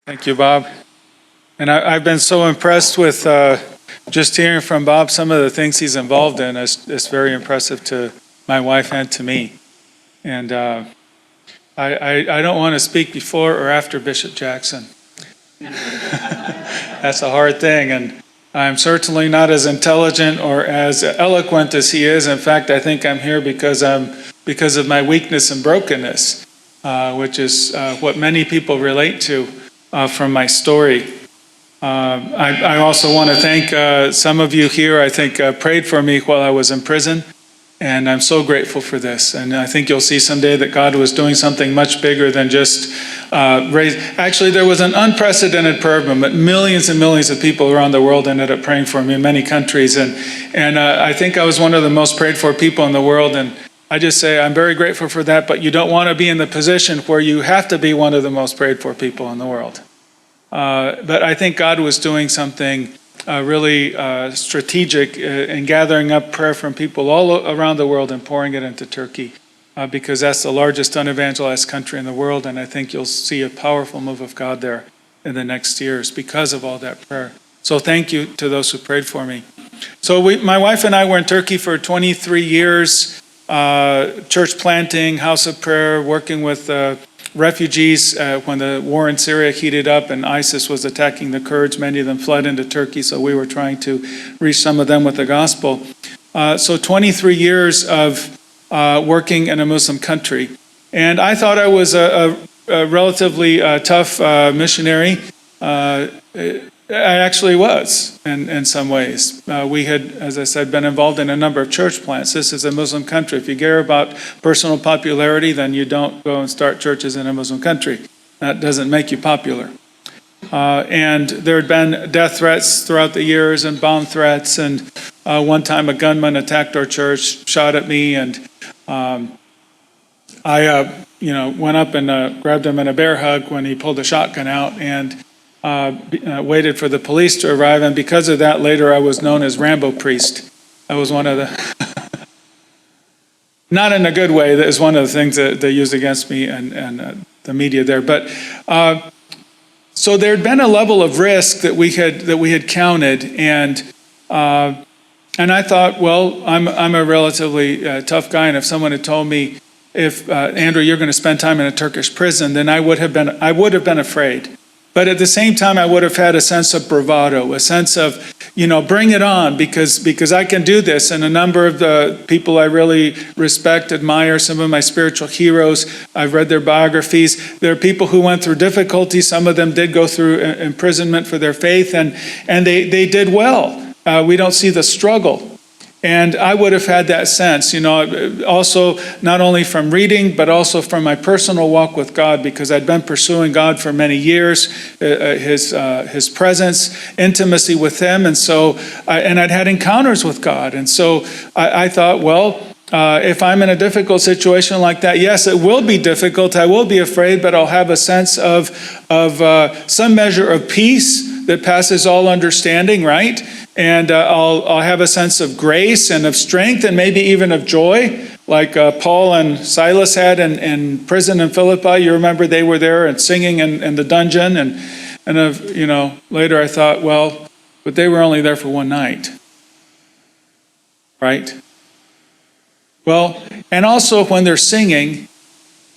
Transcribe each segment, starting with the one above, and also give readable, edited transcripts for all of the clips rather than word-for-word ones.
Thank you, Bob. And I've been so impressed with just hearing from Bob some of the things he's involved in. It's very impressive to my wife and to me. And I don't want to speak before or after Bishop Jackson. That's a hard thing. And I'm certainly not as intelligent or as eloquent as he is. In fact, I think I'm here because of my weakness and brokenness, which is what many people relate to from my story. I also want to thank some of you here, I think, prayed for me while I was in prison. And I'm so grateful for this. And I think you'll see someday that God was doing something much bigger than just raise. Actually, there was an unprecedented prayer movement. Millions and millions of people around the world ended up praying for me in many countries. And I think I was one of the most prayed for people in the world. And I just say I'm very grateful for that. But you don't want to be in the position where you have to be one of the most prayed for people in the world. But I think God was doing something really strategic in gathering up prayer from people all around the world and pouring it into Turkey, because that's the largest unevangelized country in the world, and I think you'll see a powerful move of God there in the next years because of all that prayer. So thank you to those who prayed for me. So my wife and I were in Turkey for 23 years, church planting, house of prayer, working with refugees when the war in Syria heated up and ISIS was attacking the Kurds. Many of them fled into Turkey, so we were trying to reach some of them with the gospel. So 23 years of working in a Muslim country. And I thought I was a relatively tough missionary. I actually was in some ways. We had, as I said, been involved in a number of church plants. This is a Muslim country. If you care about personal popularity, then you don't go and start churches in a Muslim country. That doesn't make you popular. And there had been death threats throughout the years and bomb threats. And one time a gunman attacked our church, shot at me, and I went up and grabbed him in a bear hug when he pulled a shotgun out and waited for the police to arrive, and because of that, later I was known as Rambo Priest. I was one of the, not in a good way, that is one of the things that they used against me and the media there. But so there had been a level of risk that we had counted, and I thought, well, I'm a relatively tough guy, and if someone had told me, if Andrew, you're going to spend time in a Turkish prison, then I would have been afraid. But at the same time, I would have had a sense of bravado, a sense of, bring it on, because I can do this. And a number of the people I really respect, admire, some of my spiritual heroes, I've read their biographies. There are people who went through difficulty. Some of them did go through imprisonment for their faith, and they did well. We don't see the struggle. And I would have had that sense, also not only from reading, but also from my personal walk with God, because I'd been pursuing God for many years, His presence, intimacy with Him, and I'd had encounters with God, and so I thought, well, if I'm in a difficult situation like that, yes, it will be difficult. I will be afraid, but I'll have a sense of some measure of peace that passes all understanding, right? And I'll have a sense of grace and of strength and maybe even of joy, like Paul and Silas had in prison in Philippi. You remember they were there and singing in the dungeon. And later I thought, well, but they were only there for one night, right? Well, and also when they're singing,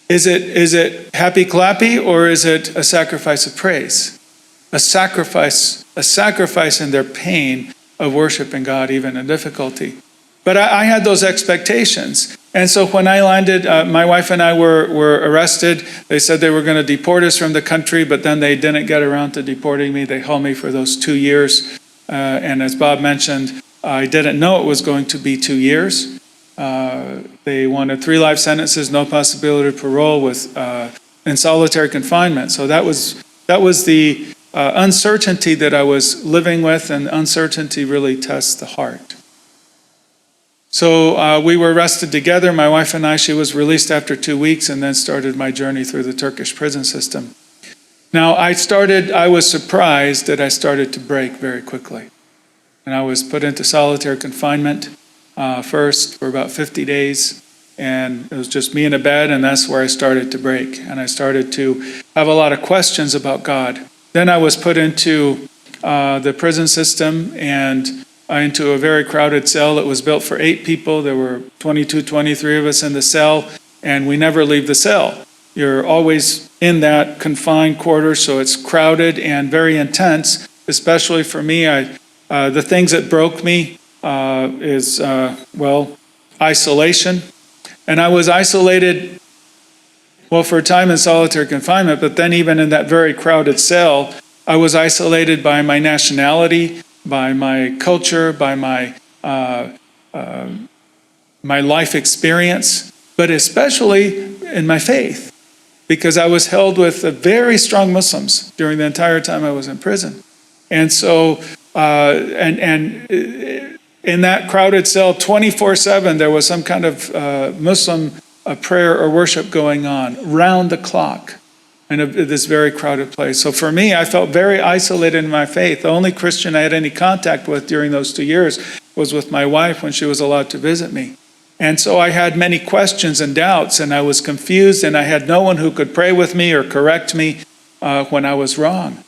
is it happy clappy, or is it a sacrifice of praise? A sacrifice in their pain of worshiping God, even in difficulty. But I had those expectations. And so when I landed, my wife and I were arrested. They said they were going to deport us from the country, but then they didn't get around to deporting me. They held me for those 2 years. And as Bob mentioned, I didn't know it was going to be 2 years. They wanted 3 life sentences, no possibility of parole, in solitary confinement. So that was the uncertainty that I was living with, and uncertainty really tests the heart. So we were arrested together, my wife and I. She was released after 2 weeks, and then started my journey through the Turkish prison system. Now I was surprised that I started to break very quickly. And I was put into solitary confinement first for about 50 days. And it was just me in a bed, and that's where I started to break. And I started to have a lot of questions about God. Then I was put into the prison system and into a very crowded cell. It was built for 8 people. There were 22, 23 of us in the cell, and we never leave the cell. You're always in that confined quarter, so it's crowded and very intense, especially for me. The things that broke me is isolation. And I was isolated, for a time in solitary confinement, but then even in that very crowded cell, I was isolated by my nationality, by my culture, by my life experience, but especially in my faith, because I was held with very strong Muslims during the entire time I was in prison. And so, in that crowded cell, 24/7, there was some kind of Muslim prayer or worship going on round the clock in this very crowded place. So for me, I felt very isolated in my faith. The only Christian I had any contact with during those 2 years was with my wife when she was allowed to visit me. And so I had many questions and doubts, and I was confused, and I had no one who could pray with me or correct me when I was wrong.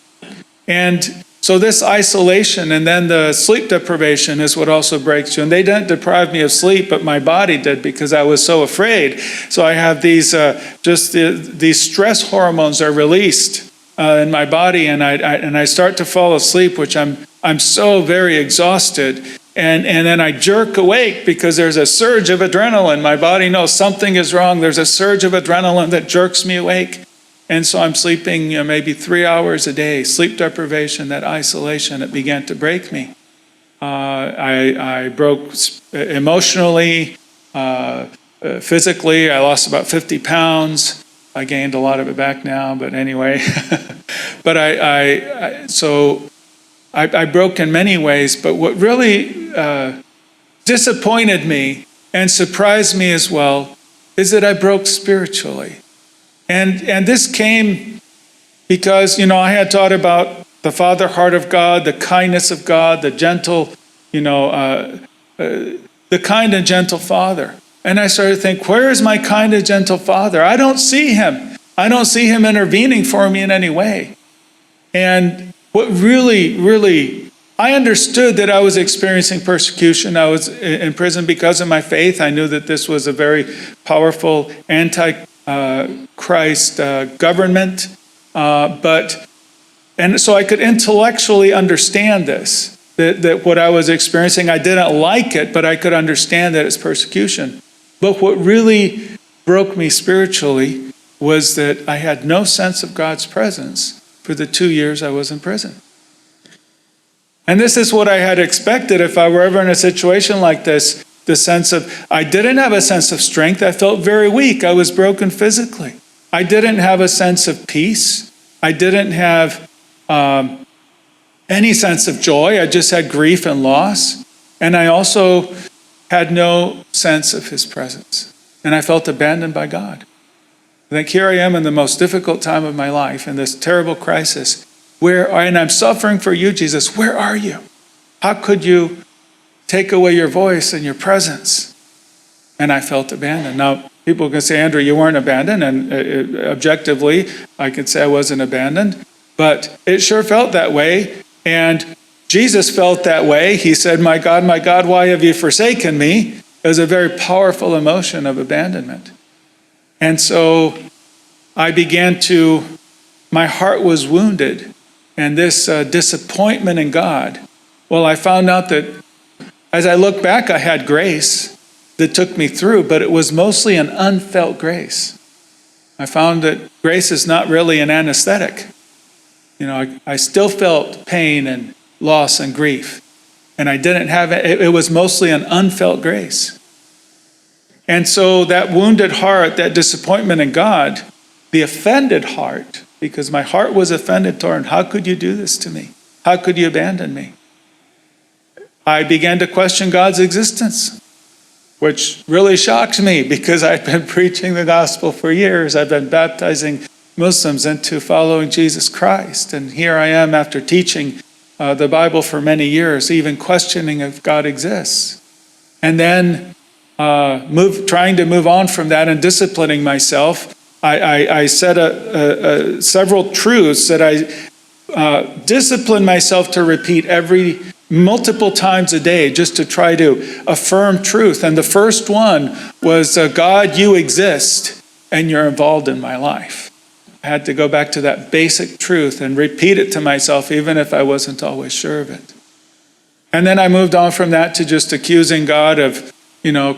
And so this isolation and then the sleep deprivation is what also breaks you. And they didn't deprive me of sleep, but my body did, because I was so afraid. So I have these these stress hormones are released in my body, and I start to fall asleep, which I'm so very exhausted. And then I jerk awake because there's a surge of adrenaline. My body knows something is wrong. There's a surge of adrenaline that jerks me awake. And so I'm sleeping maybe 3 hours a day. Sleep deprivation, that isolation, it began to break me. I broke emotionally, physically. I lost about 50 pounds. I gained a lot of it back now, but anyway. But I broke in many ways. But what really disappointed me and surprised me as well is that I broke spiritually. And this came because, I had taught about the Father heart of God, the kindness of God, the gentle, the kind and gentle Father. And I started to think, where is my kind and gentle Father? I don't see him. I don't see him intervening for me in any way. And what really, I understood that I was experiencing persecution. I was in prison because of my faith. I knew that this was a very powerful Christ government, and so I could intellectually understand this, that what I was experiencing, I didn't like it, but I could understand that it's persecution. But what really broke me spiritually was that I had no sense of God's presence for the 2 years I was in prison. And this is what I had expected if I were ever in a situation like this. The sense of, I didn't have a sense of strength. I felt very weak. I was broken physically. I didn't have a sense of peace. I didn't have any sense of joy. I just had grief and loss. And I also had no sense of his presence. And I felt abandoned by God. I think here I am in the most difficult time of my life, in this terrible crisis, and I'm suffering for you, Jesus. Where are you? How could you take away your voice and your presence? And I felt abandoned. Now, people can say, Andrew, you weren't abandoned. And objectively, I could say I wasn't abandoned. But it sure felt that way. And Jesus felt that way. He said, my God, why have you forsaken me? It was a very powerful emotion of abandonment. And so my heart was wounded. And this disappointment in God, I found out that as I look back, I had grace that took me through, but it was mostly an unfelt grace. I found that grace is not really an anesthetic. I still felt pain and loss and grief, and I didn't have it. It was mostly an unfelt grace. And so that wounded heart, that disappointment in God, the offended heart, because my heart was offended toward him. How could you do this to me? How could you abandon me? I began to question God's existence, which really shocked me because I'd been preaching the gospel for years. I've been baptizing Muslims into following Jesus Christ. And here I am after teaching the Bible for many years, even questioning if God exists. And then trying to move on from that and disciplining myself, I said several truths that disciplined myself to repeat multiple times a day just to try to affirm truth. And the first one was, God, you exist and you're involved in my life. I had to go back to that basic truth and repeat it to myself, even if I wasn't always sure of it. And then I moved on from that to just accusing God of,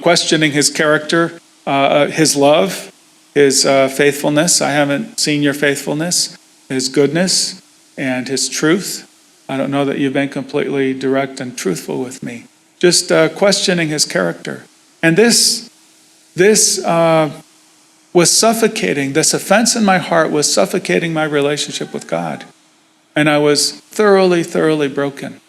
questioning his character, his love, his faithfulness. I haven't seen your faithfulness, his goodness, and his truth. I don't know that you've been completely direct and truthful with me. Just questioning his character. And this was suffocating. This offense in my heart was suffocating my relationship with God. And I was thoroughly, thoroughly broken.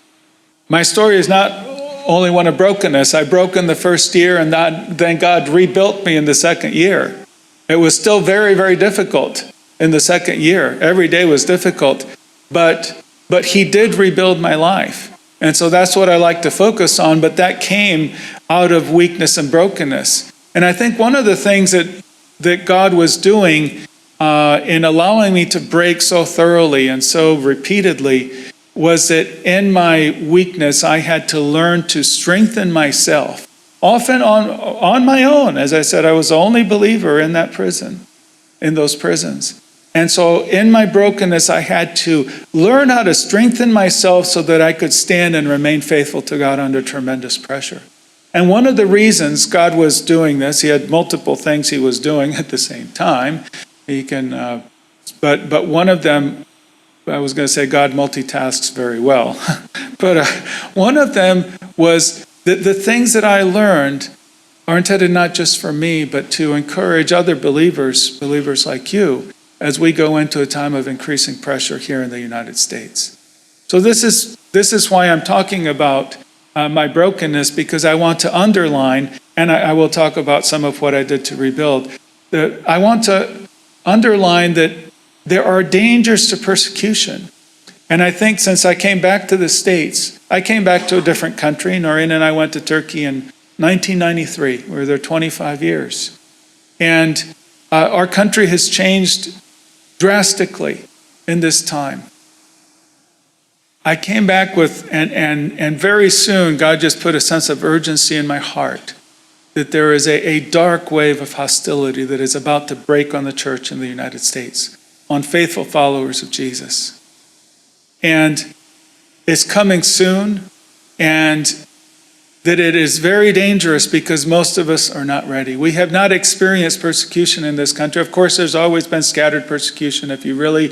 My story is not only one of brokenness. I broke in the first year, and then God rebuilt me in the second year. It was still very, very difficult in the second year. Every day was difficult. But he did rebuild my life. And so that's what I like to focus on. But that came out of weakness and brokenness. And I think one of the things that God was doing in allowing me to break so thoroughly and so repeatedly was that in my weakness, I had to learn to strengthen myself, often on my own. As I said, I was the only believer in that prison, in those prisons. And so in my brokenness, I had to learn how to strengthen myself so that I could stand and remain faithful to God under tremendous pressure. And one of the reasons God was doing this, he had multiple things he was doing at the same time. But one of them, I was going to say God multitasks very well. But one of them was the things that I learned are intended not just for me, but to encourage other believers like you, as we go into a time of increasing pressure here in the United States. So this is why I'm talking about my brokenness, because I want to underline, and I will talk about some of what I did to rebuild. I want to underline that there are dangers to persecution. And I think since I came back to the States, I came back to a different country. Noreen and I went to Turkey in 1993. We were there 25 years. And our country has changed drastically in this time. I came back with, and very soon God just put a sense of urgency in my heart that there is a dark wave of hostility that is about to break on the church in the United States, on faithful followers of Jesus. And it's coming soon, and that it is very dangerous because most of us are not ready. We have not experienced persecution in this country. Of course, there's always been scattered persecution. If you really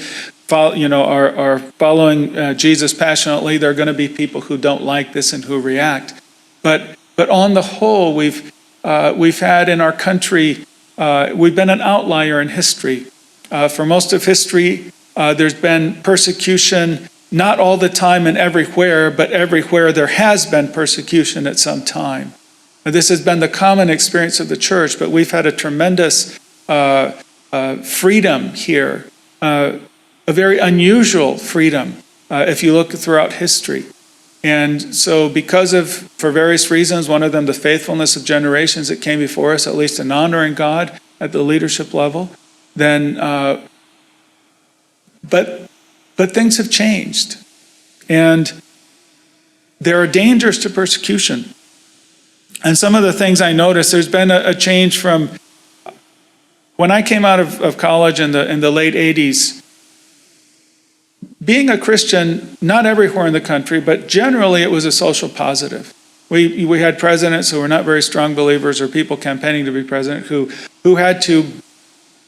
are following Jesus passionately, there are going to be people who don't like this and who react. But on the whole, we've had in our country, we've been an outlier in history. For most of history, there's been persecution, not all the time and everywhere, but everywhere there has been persecution at some time. This has been the common experience of the church, but we've had a tremendous freedom here, a very unusual freedom if you look throughout history. And so for various reasons, one of them the faithfulness of generations that came before us, at least in honoring God at the leadership level, then but things have changed. And there are dangers to persecution. And some of the things I noticed, there's been a change from when I came out of college in the late 80s. Being a Christian, not everywhere in the country, but generally it was a social positive. We had presidents who were not very strong believers, or people campaigning to be president who had to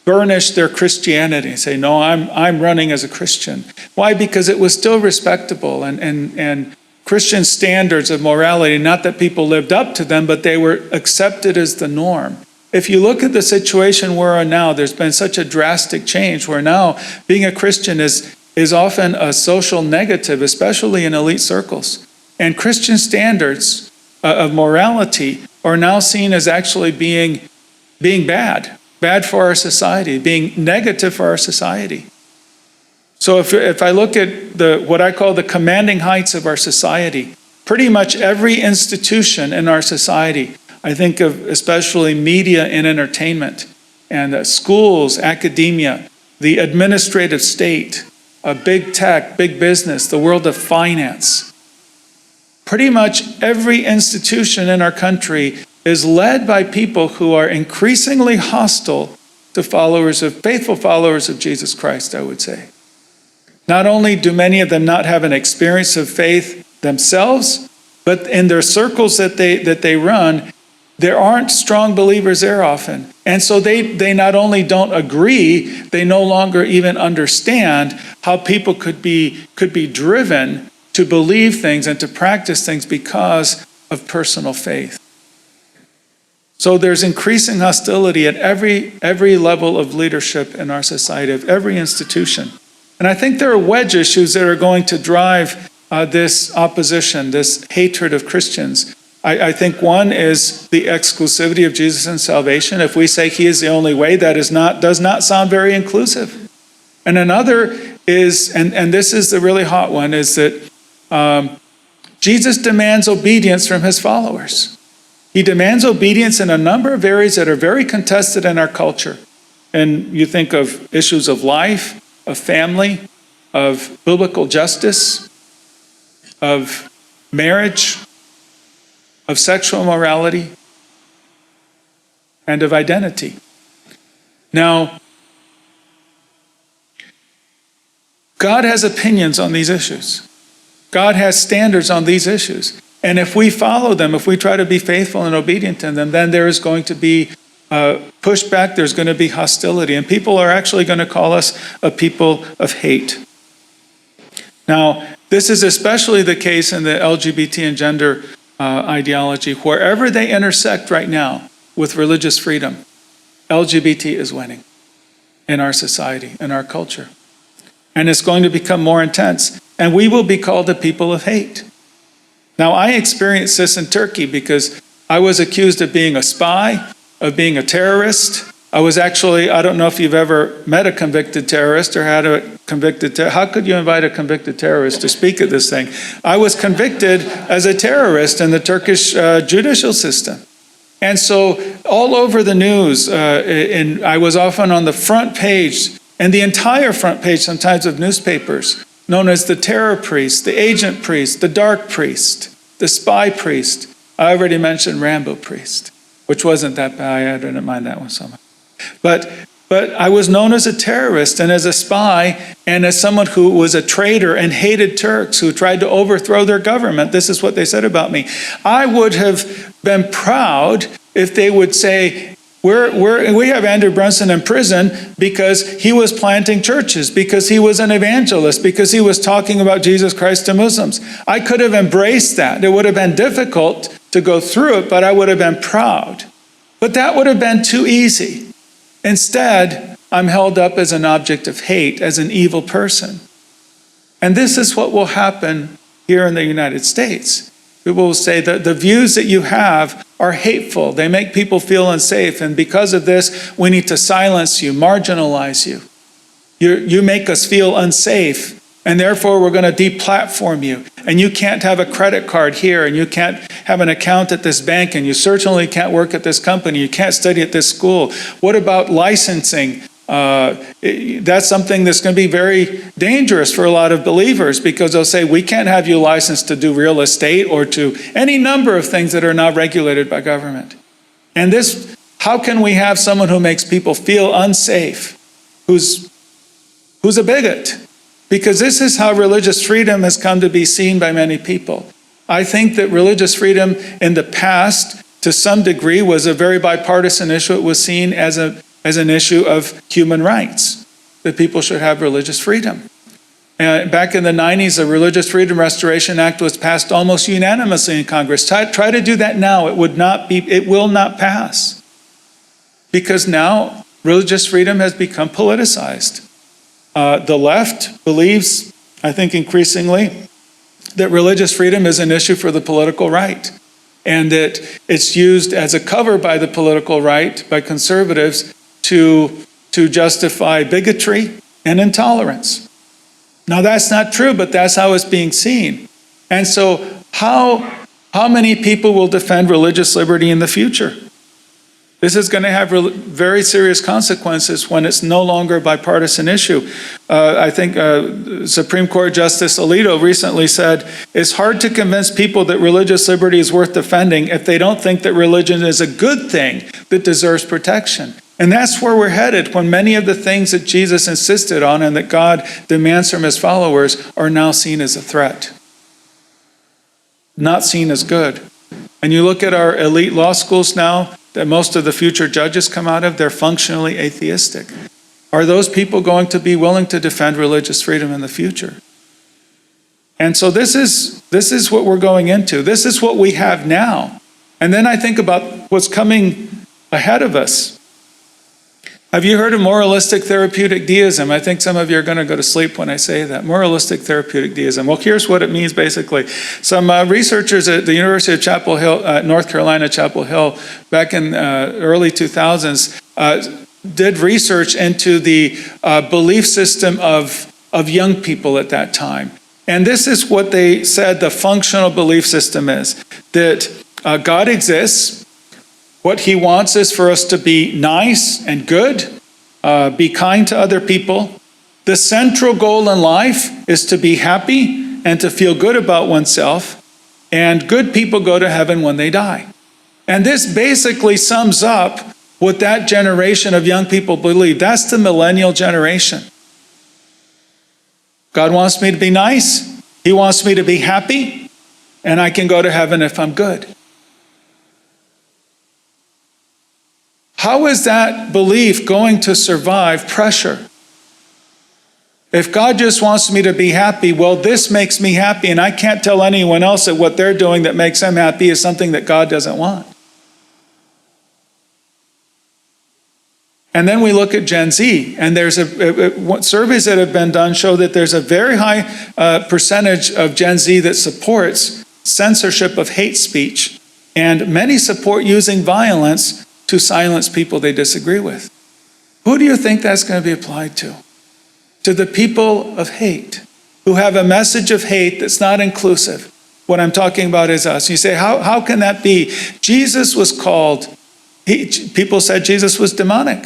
burnish their Christianity and say, no, I'm running as a Christian. Why? Because it was still respectable and Christian standards of morality, not that people lived up to them, but they were accepted as the norm. If you look at the situation we're in now, there's been such a drastic change where now being a Christian is often a social negative, especially in elite circles. And Christian standards of morality are now seen as actually being bad for our society, being negative for our society. So if I look at what I call the commanding heights of our society, pretty much every institution in our society, I think of especially media and entertainment, and schools, academia, the administrative state, big tech, big business, the world of finance. Pretty much every institution in our country is led by people who are increasingly hostile to faithful followers of Jesus Christ, I would say. Not only do many of them not have an experience of faith themselves, but in their circles that they run, there aren't strong believers there often. And so they not only don't agree, they no longer even understand how people could be driven to believe things and to practice things because of personal faith. So there's increasing hostility at every level of leadership in our society, of every institution. And I think there are wedge issues that are going to drive this opposition, this hatred of Christians. I think one is the exclusivity of Jesus in salvation. If we say he is the only way, that does not sound very inclusive. And another is, and this is the really hot one, is that Jesus demands obedience from his followers. He demands obedience in a number of areas that are very contested in our culture. And you think of issues of life, of family, of biblical justice, of marriage, of sexual morality, and of identity. Now, God has opinions on these issues. God has standards on these issues. And if we follow them, if we try to be faithful and obedient to them, then there is going to be pushback, there's going to be hostility, and people are actually going to call us a people of hate. Now, this is especially the case in the LGBT and gender ideology. Wherever they intersect right now with religious freedom, LGBT is winning in our society, in our culture. And it's going to become more intense. And we will be called a people of hate. Now, I experienced this in Turkey because I was accused of being a spy, of being a terrorist. I was actually, I don't know if you've ever met a convicted terrorist or had a convicted terrorist. How could you invite a convicted terrorist to speak at this thing? I was convicted as a terrorist in the Turkish judicial system. And so all over the news, and I was often on the front page, and the entire front page sometimes of newspapers, known as the terror priest, the agent priest, the dark priest, the spy priest. I already mentioned Rambo priest, which wasn't that bad. I didn't mind that one so much. But I was known as a terrorist and as a spy and as someone who was a traitor and hated Turks who tried to overthrow their government. This is what they said about me. I would have been proud if they would say, we have Andrew Brunson in prison because he was planting churches, because he was an evangelist, because he was talking about Jesus Christ to Muslims. I could have embraced that. It would have been difficult to go through it, but I would have been proud. But that would have been too easy. Instead, I'm held up as an object of hate, as an evil person. And this is what will happen here in the United States. People will say that the views that you have are hateful. They make people feel unsafe. And because of this, we need to silence you, marginalize you. You make us feel unsafe. And therefore, we're going to deplatform you. And you can't have a credit card here. And you can't have an account at this bank. And you certainly can't work at this company. You can't study at this school. What about licensing? That's something that's going to be very dangerous for a lot of believers because they'll say, we can't have you licensed to do real estate or to any number of things that are not regulated by government. And this, how can we have someone who makes people feel unsafe, who's a bigot? Because this is how religious freedom has come to be seen by many people. I think that religious freedom in the past, to some degree, was a very bipartisan issue. It was seen as an issue of human rights, that people should have religious freedom. Back in the 90s, the Religious Freedom Restoration Act was passed almost unanimously in Congress. Try to do that now. It will not pass. Because now religious freedom has become politicized. The left believes, I think increasingly, that religious freedom is an issue for the political right, and that it's used as a cover by the political right, by conservatives, to justify bigotry and intolerance. Now that's not true, but that's how it's being seen. And so how many people will defend religious liberty in the future? This is going to have very serious consequences when it's no longer a bipartisan issue. I think Supreme Court Justice Alito recently said, it's hard to convince people that religious liberty is worth defending if they don't think that religion is a good thing that deserves protection. And that's where we're headed when many of the things that Jesus insisted on and that God demands from his followers are now seen as a threat, not seen as good. And you look at our elite law schools now, that most of the future judges come out of, they're functionally atheistic. Are those people going to be willing to defend religious freedom in the future? And so this is what we're going into. This is what we have now. And then I think about what's coming ahead of us. Have you heard of moralistic therapeutic deism? I think some of you are going to go to sleep when I say that. Moralistic therapeutic deism. Well, here's what it means basically. Some researchers at the University of Chapel Hill, North Carolina, Chapel Hill, back in early 2000s, did research into the belief system of young people at that time. And this is what they said the functional belief system is, that God exists. What he wants is for us to be nice and good, be kind to other people. The central goal in life is to be happy and to feel good about oneself. And good people go to heaven when they die. And this basically sums up what that generation of young people believe. That's the millennial generation. God wants me to be nice. He wants me to be happy. And I can go to heaven if I'm good. How is that belief going to survive pressure? If God just wants me to be happy, well, this makes me happy, and I can't tell anyone else that what they're doing that makes them happy is something that God doesn't want. And then we look at Gen Z, and there's surveys that have been done show that there's a very high percentage of Gen Z that supports censorship of hate speech, and many support using violence to silence people they disagree with. Who do you think that's going to be applied to? To the people of hate, who have a message of hate that's not inclusive. What I'm talking about is us. You say, how can that be? Jesus was called, people said Jesus was demonic.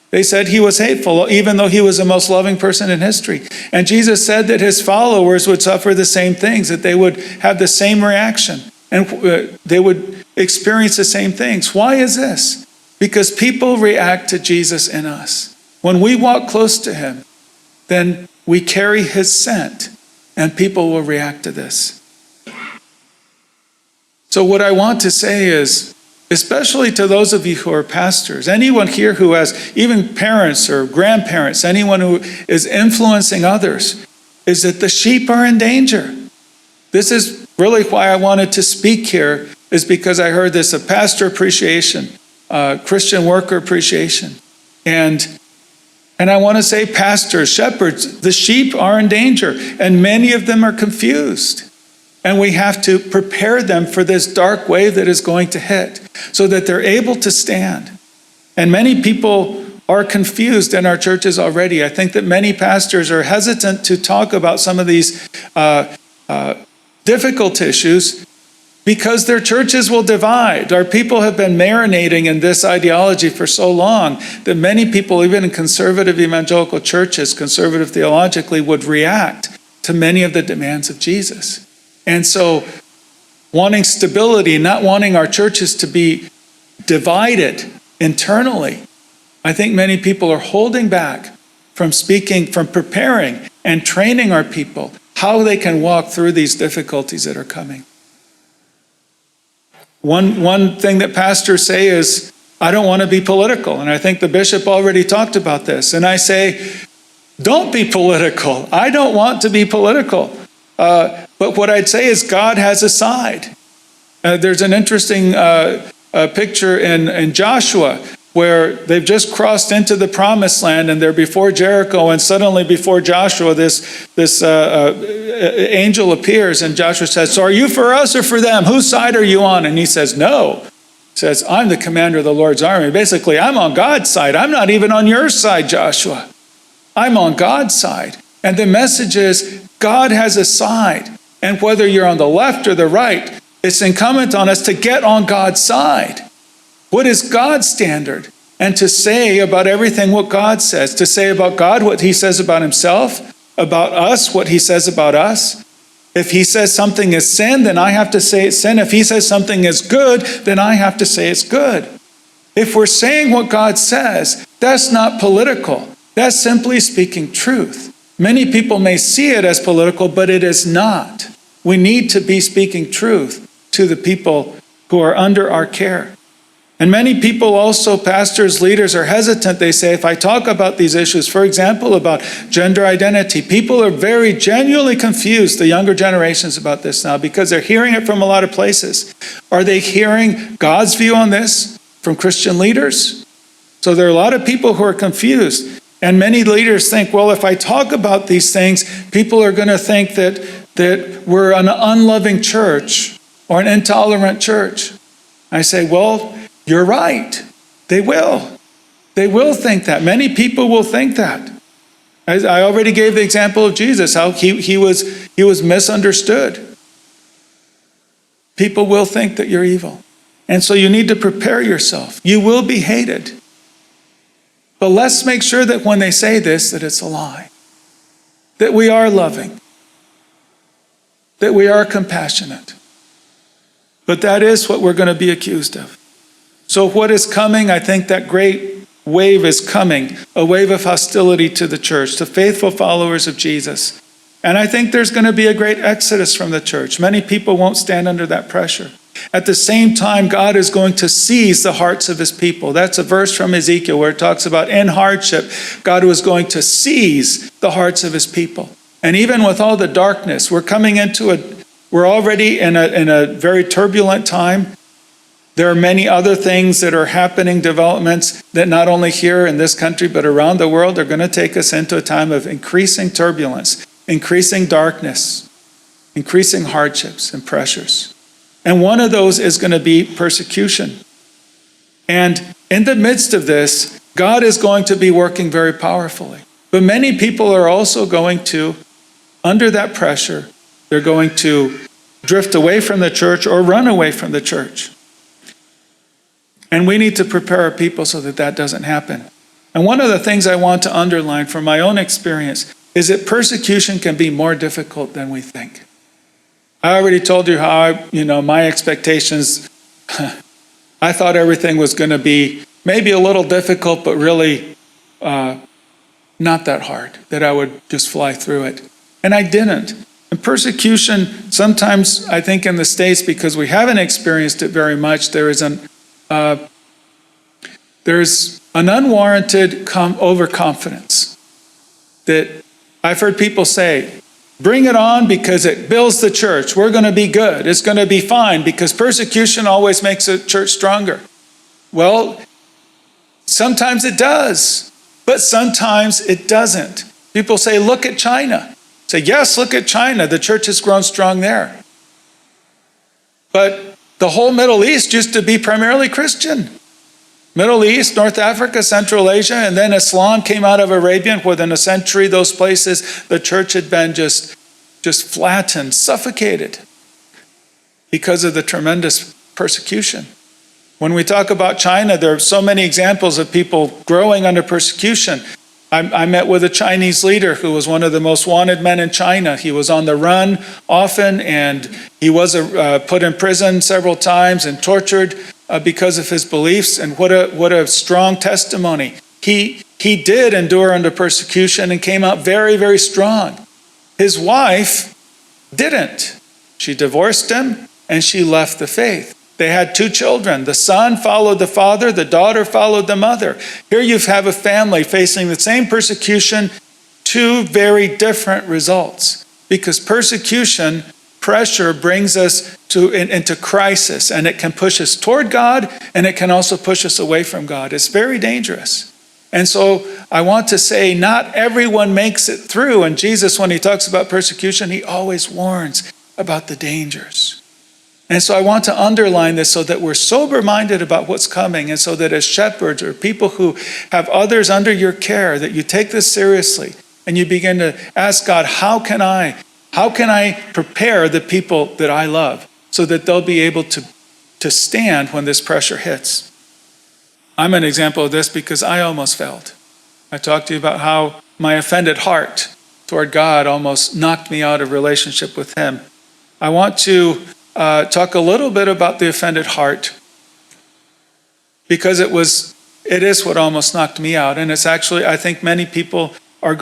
They said he was hateful, even though he was the most loving person in history. And Jesus said that his followers would suffer the same things, that they would have the same reaction, and they would experience the same things. Why is this? Because people react to Jesus in us. When we walk close to him, then we carry his scent, and people will react to this. So what I want to say is, especially to those of you who are pastors, anyone here who has even parents or grandparents, anyone who is influencing others, is that the sheep are in danger. This is really why I wanted to speak here, is because I heard this, a pastor appreciation, Christian worker appreciation. And I want to say pastors, shepherds, the sheep are in danger, and many of them are confused. And we have to prepare them for this dark wave that is going to hit so that they're able to stand. And many people are confused in our churches already. I think that many pastors are hesitant to talk about some of these difficult issues because their churches will divide. Our people have been marinating in this ideology for so long that many people, even in conservative evangelical churches, conservative theologically, would react to many of the demands of Jesus. And so, wanting stability, not wanting our churches to be divided internally, I think many people are holding back from speaking, from preparing and training our people how they can walk through these difficulties that are coming. One thing that pastors say is, I don't want to be political. And I think the bishop already talked about this. And I say, don't be political. I don't want to be political. But what I'd say is God has a side. There's an interesting picture in Joshua where they've just crossed into the promised land and they're before Jericho, and suddenly before Joshua this angel appears, and Joshua says, so are you for us or for them? Whose side are you on? And he says, no. He says, I'm the commander of the Lord's army. Basically, I'm on God's side. I'm not even on your side, Joshua. I'm on God's side. And the message is, God has a side. And whether you're on the left or the right, it's incumbent on us to get on God's side. What is God's standard? And to say about everything what God says, to say about God what he says about himself, about us what he says about us. If he says something is sin, then I have to say it's sin. If he says something is good, then I have to say it's good. If we're saying what God says, that's not political. That's simply speaking truth. Many people may see it as political, but it is not. We need to be speaking truth to the people who are under our care. And many people also, pastors, leaders, are hesitant. They say, if I talk about these issues, for example, about gender identity, people are very genuinely confused, the younger generations, about this now, because they're hearing it from a lot of places. Are they hearing God's view on this from Christian leaders? So there are a lot of people who are confused. And many leaders think, well, if I talk about these things, people are going to think that we're an unloving church or an intolerant church. I say, well, you're right. They will. They will think that. Many people will think that. I already gave the example of Jesus, how he was misunderstood. People will think that you're evil. And so you need to prepare yourself. You will be hated. But let's make sure that when they say this, that it's a lie. That we are loving. That we are compassionate. But that is what we're going to be accused of. So what is coming? I think that great wave is coming, a wave of hostility to the church, to faithful followers of Jesus. And I think there's going to be a great exodus from the church. Many people won't stand under that pressure. At the same time, God is going to seize the hearts of his people. That's a verse from Ezekiel where it talks about in hardship, God was going to seize the hearts of his people. And even with all the darkness, we're already in a very turbulent time. There are many other things that are happening, developments that not only here in this country, but around the world are going to take us into a time of increasing turbulence, increasing darkness, increasing hardships and pressures. And one of those is going to be persecution. And in the midst of this, God is going to be working very powerfully. But many people are also going to, under that pressure, they're going to drift away from the church or run away from the church. And we need to prepare our people so that that doesn't happen. And one of the things I want to underline from my own experience is that persecution can be more difficult than we think. I already told you how my expectations, I thought everything was going to be maybe a little difficult, but really not that hard, that I would just fly through it. And I didn't. And persecution, sometimes I think in the States, because we haven't experienced it very much, there's an unwarranted overconfidence that I've heard people say, bring it on because it builds the church. We're going to be good. It's going to be fine because persecution always makes a church stronger. Well, sometimes it does, but sometimes it doesn't. People say, look at China. Say, yes, look at China. The church has grown strong there. But the whole Middle East used to be primarily Christian. Middle East, North Africa, Central Asia, and then Islam came out of Arabia. And within a century, those places, the church had been just flattened, suffocated because of the tremendous persecution. When we talk about China, there are so many examples of people growing under persecution. I met with a Chinese leader who was one of the most wanted men in China. He was on the run often, and he was put in prison several times and tortured because of his beliefs. And what a strong testimony. He did endure under persecution and came out very, very strong. His wife didn't. She divorced him and she left the faith. They had 2 children. The son followed the father, the daughter followed the mother. Here you have a family facing the same persecution, 2 very different results. Because persecution, pressure brings us into crisis, and it can push us toward God, and it can also push us away from God. It's very dangerous. And so I want to say not everyone makes it through. And Jesus, when he talks about persecution, he always warns about the dangers. And so I want to underline this so that we're sober-minded about what's coming, and so that as shepherds or people who have others under your care, that you take this seriously and you begin to ask God, how can I prepare the people that I love so that they'll be able to stand when this pressure hits? I'm an example of this because I almost failed. I talked to you about how my offended heart toward God almost knocked me out of relationship with him. I want to talk a little bit about the offended heart because it is what almost knocked me out. And it's actually, I think many people are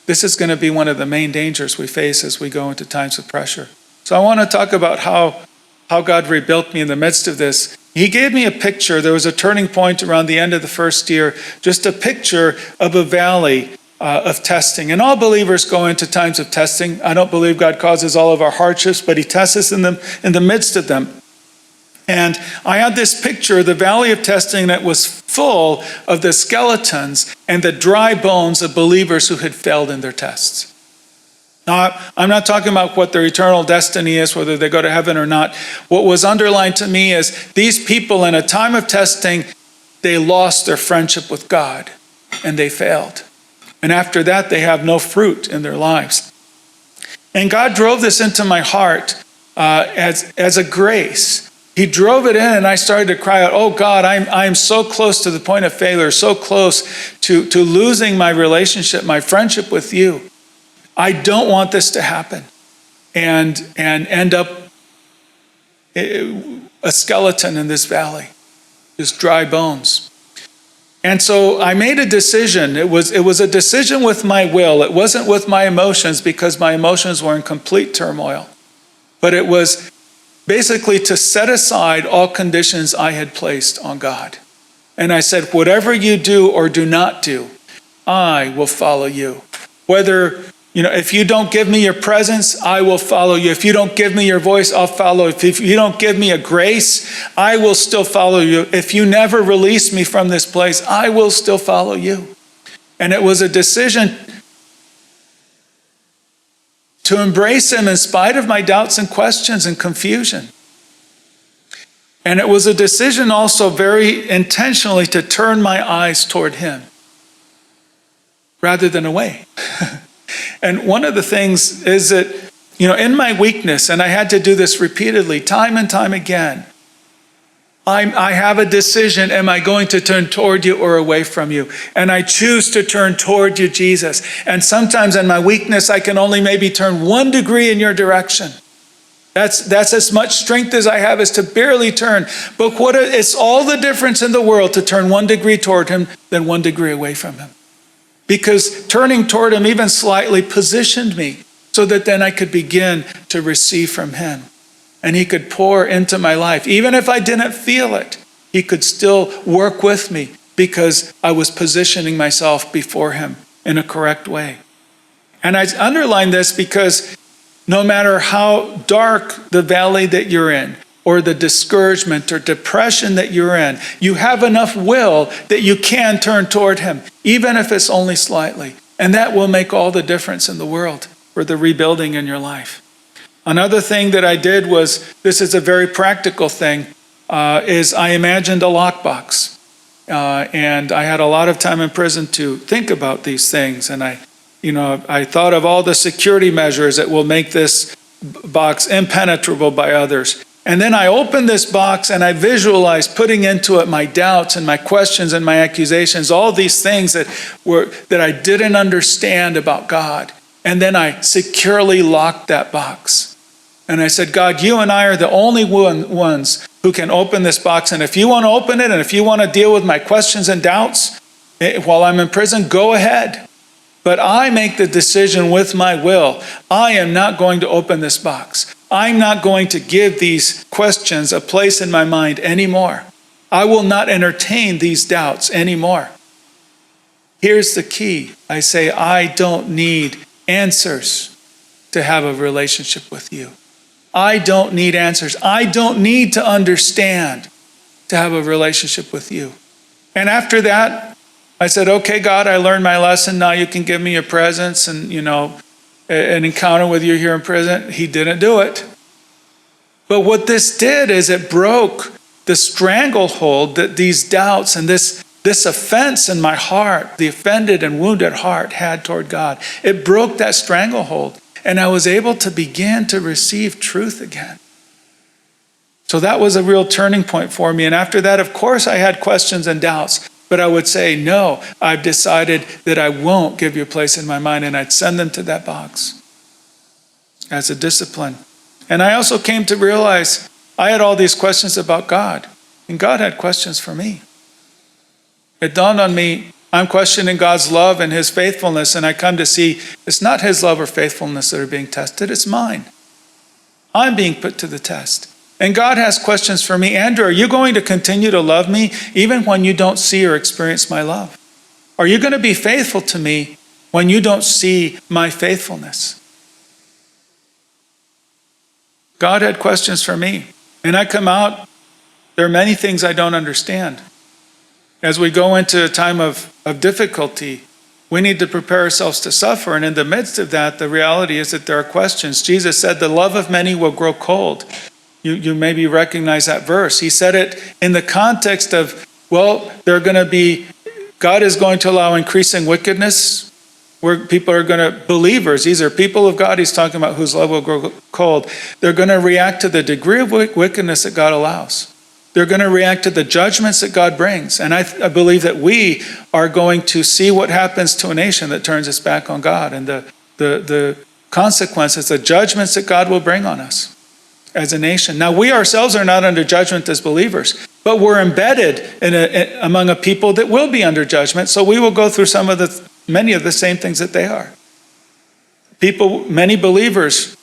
this is going to be one of the main dangers we face as we go into times of pressure. So I want to talk about how God rebuilt me in the midst of this. He gave me a picture. There was a turning point around the end of the first year, just a picture of a valley of testing. And all believers go into times of testing. I don't believe God causes all of our hardships, but he tests us in the midst of them. And I had this picture, the valley of testing, that was full of the skeletons and the dry bones of believers who had failed in their tests. Now, I'm not talking about what their eternal destiny is, whether they go to heaven or not. What was underlined to me is these people in a time of testing, they lost their friendship with God and they failed. And after that, they have no fruit in their lives. And God drove this into my heart as a grace. He drove it in and I started to cry out, oh God, I'm so close to the point of failure, so close to losing my relationship, my friendship with you. I don't want this to happen and end up a skeleton in this valley, just dry bones. And so I made a decision. It was a decision with my will. It wasn't with my emotions because my emotions were in complete turmoil. But it was basically to set aside all conditions I had placed on God. And I said, whatever you do or do not do, I will follow you. Whether, if you don't give me your presence, I will follow you. If you don't give me your voice, I'll follow. If you don't give me a grace, I will still follow you. If you never release me from this place, I will still follow you. And it was a decision to embrace him in spite of my doubts and questions and confusion. And it was a decision also very intentionally to turn my eyes toward him rather than away. And one of the things is that, in my weakness, and I had to do this repeatedly, time and time again, I have a decision. Am I going to turn toward you or away from you? And I choose to turn toward you, Jesus. And sometimes in my weakness, I can only maybe turn 1 degree in your direction. That's as much strength as I have is to barely turn. But it's all the difference in the world to turn 1 degree toward him than 1 degree away from him. Because turning toward him even slightly positioned me so that then I could begin to receive from him. And he could pour into my life. Even if I didn't feel it, he could still work with me because I was positioning myself before him in a correct way. And I underline this because no matter how dark the valley that you're in, or the discouragement or depression that you're in, you have enough will that you can turn toward him, even if it's only slightly. And that will make all the difference in the world for the rebuilding in your life. Another thing that I did was, this is a very practical thing, is I imagined a lockbox. And I had a lot of time in prison to think about these things. And I thought of all the security measures that will make this box impenetrable by others. And then I opened this box and I visualized putting into it my doubts and my questions and my accusations, all these things that I didn't understand about God. And then I securely locked that box. And I said, God, you and I are the only ones who can open this box. And if you want to open it and if you want to deal with my questions and doubts while I'm in prison, go ahead. But I make the decision with my will. I am not going to open this box. I'm not going to give these questions a place in my mind anymore. I will not entertain these doubts anymore. Here's the key. I say, I don't need answers to have a relationship with you. I don't need answers. I don't need to understand to have a relationship with you. And after that, I said, okay, God, I learned my lesson. Now you can give me your presence and, an encounter with you here in prison. He didn't do it. But what this did is it broke the stranglehold that these doubts and this offense in my heart, the offended and wounded heart had toward God. It broke that stranglehold. And I was able to begin to receive truth again. So that was a real turning point for me. And after that, of course, I had questions and doubts. But I would say, no, I've decided that I won't give you a place in my mind. And I'd send them to that box as a discipline. And I also came to realize I had all these questions about God. And God had questions for me. It dawned on me, I'm questioning God's love and his faithfulness. And I come to see it's not his love or faithfulness that are being tested. It's mine. I'm being put to the test. And God has questions for me. Andrew, are you going to continue to love me even when you don't see or experience my love? Are you going to be faithful to me when you don't see my faithfulness? God had questions for me. And I come out, there are many things I don't understand. As we go into a time of difficulty, we need to prepare ourselves to suffer. And in the midst of that, the reality is that there are questions. Jesus said, the love of many will grow cold. You maybe recognize that verse. He said it in the context of, well, God is going to allow increasing wickedness, where people are going to, believers, these are people of God he's talking about whose love will grow cold. They're going to react to the degree of wickedness that God allows. They're going to react to the judgments that God brings. And I believe that we are going to see what happens to a nation that turns its back on God and the consequences, the judgments that God will bring on us as a nation. Now, we ourselves are not under judgment as believers, but we're embedded among a people that will be under judgment, so we will go through many of the same things that they are. Many believers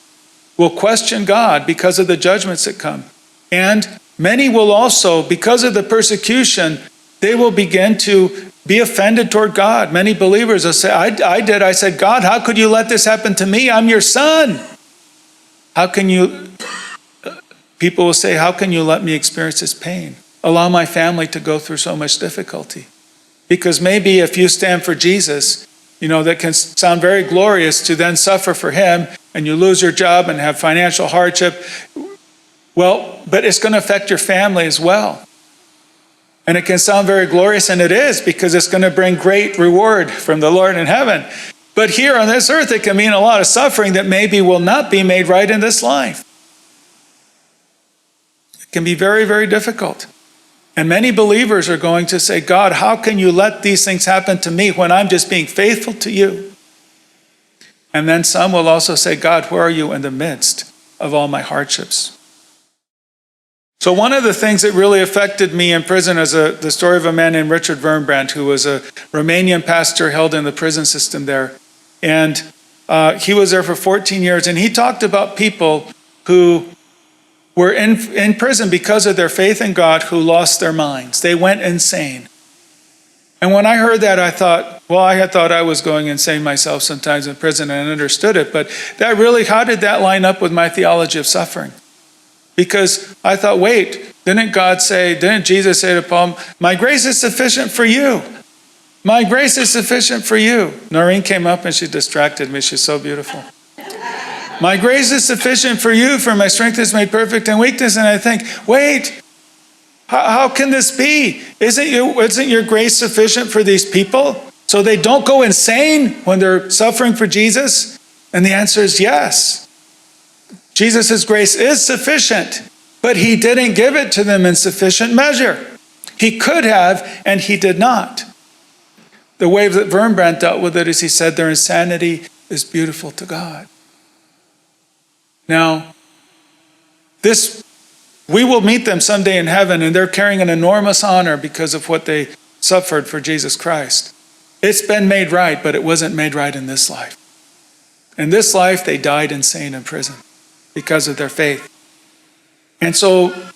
will question God because of the judgments that come. And many will also, because of the persecution, they will begin to be offended toward God. Many believers will say, I said, God, how could you let this happen to me? I'm your son. People will say, how can you let me experience this pain? Allow my family to go through so much difficulty. Because maybe if you stand for Jesus, that can sound very glorious to then suffer for him and you lose your job and have financial hardship. Well, but it's going to affect your family as well. And it can sound very glorious, and it is, because it's going to bring great reward from the Lord in heaven. But here on this earth, it can mean a lot of suffering that maybe will not be made right in this life. Can be very, very difficult. And many believers are going to say, God, how can you let these things happen to me when I'm just being faithful to you? And then some will also say, God, where are you in the midst of all my hardships? So one of the things that really affected me in prison is the story of a man named Richard Wurmbrand, who was a Romanian pastor held in the prison system there. And he was there for 14 years, and he talked about people who were in prison because of their faith in God, who lost their minds. They went insane. And when I heard that, I thought, well, I had thought I was going insane myself sometimes in prison and understood it. But how did that line up with my theology of suffering? Because I thought, wait, didn't Jesus say to Paul, my grace is sufficient for you. My grace is sufficient for you. Noreen came up and she distracted me. She's so beautiful. My grace is sufficient for you, for my strength is made perfect in weakness. And I think, wait, how can this be? Isn't your grace sufficient for these people so they don't go insane when they're suffering for Jesus? And the answer is yes. Jesus' grace is sufficient, but he didn't give it to them in sufficient measure. He could have, and he did not. The way that Wurmbrand dealt with it is he said their insanity is beautiful to God. Now, we will meet them someday in heaven, and they're carrying an enormous honor because of what they suffered for Jesus Christ. It's been made right, but it wasn't made right in this life. In this life, they died insane in prison because of their faith. And so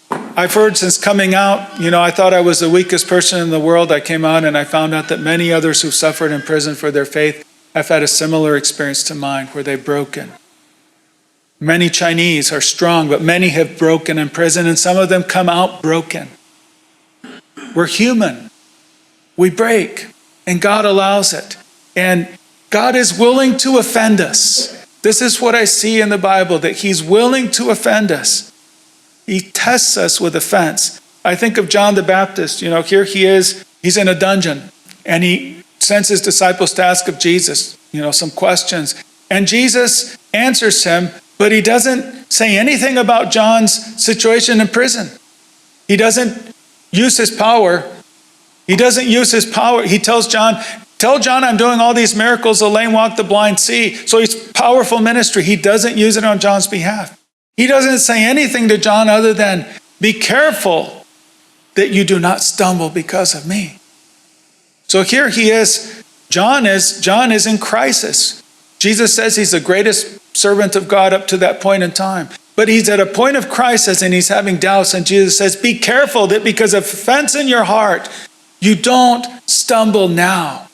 I've heard since coming out, I thought I was the weakest person in the world. I came out and I found out that many others who suffered in prison for their faith have had a similar experience to mine, where they've broken. Many Chinese are strong, but many have broken in prison, and some of them come out broken. We're human. We break, and God allows it. And God is willing to offend us. This is what I see in the Bible, that he's willing to offend us. He tests us with offense. I think of John the Baptist. Here he is. He's in a dungeon, and he sends his disciples to ask of Jesus, some questions. And Jesus answers him But he doesn't say anything about John's situation in prison. He doesn't use his power. He doesn't use his power. He tells John, tell John I'm doing all these miracles, the lame walk, the blind see. So it's powerful ministry. He doesn't use it on John's behalf. He doesn't say anything to John other than, be careful that you do not stumble because of me. So here he is. John is in crisis. Jesus says he's the greatest servant of God up to that point in time. But he's at a point of crisis and he's having doubts. And Jesus says, be careful that because of offense in your heart, you don't stumble now.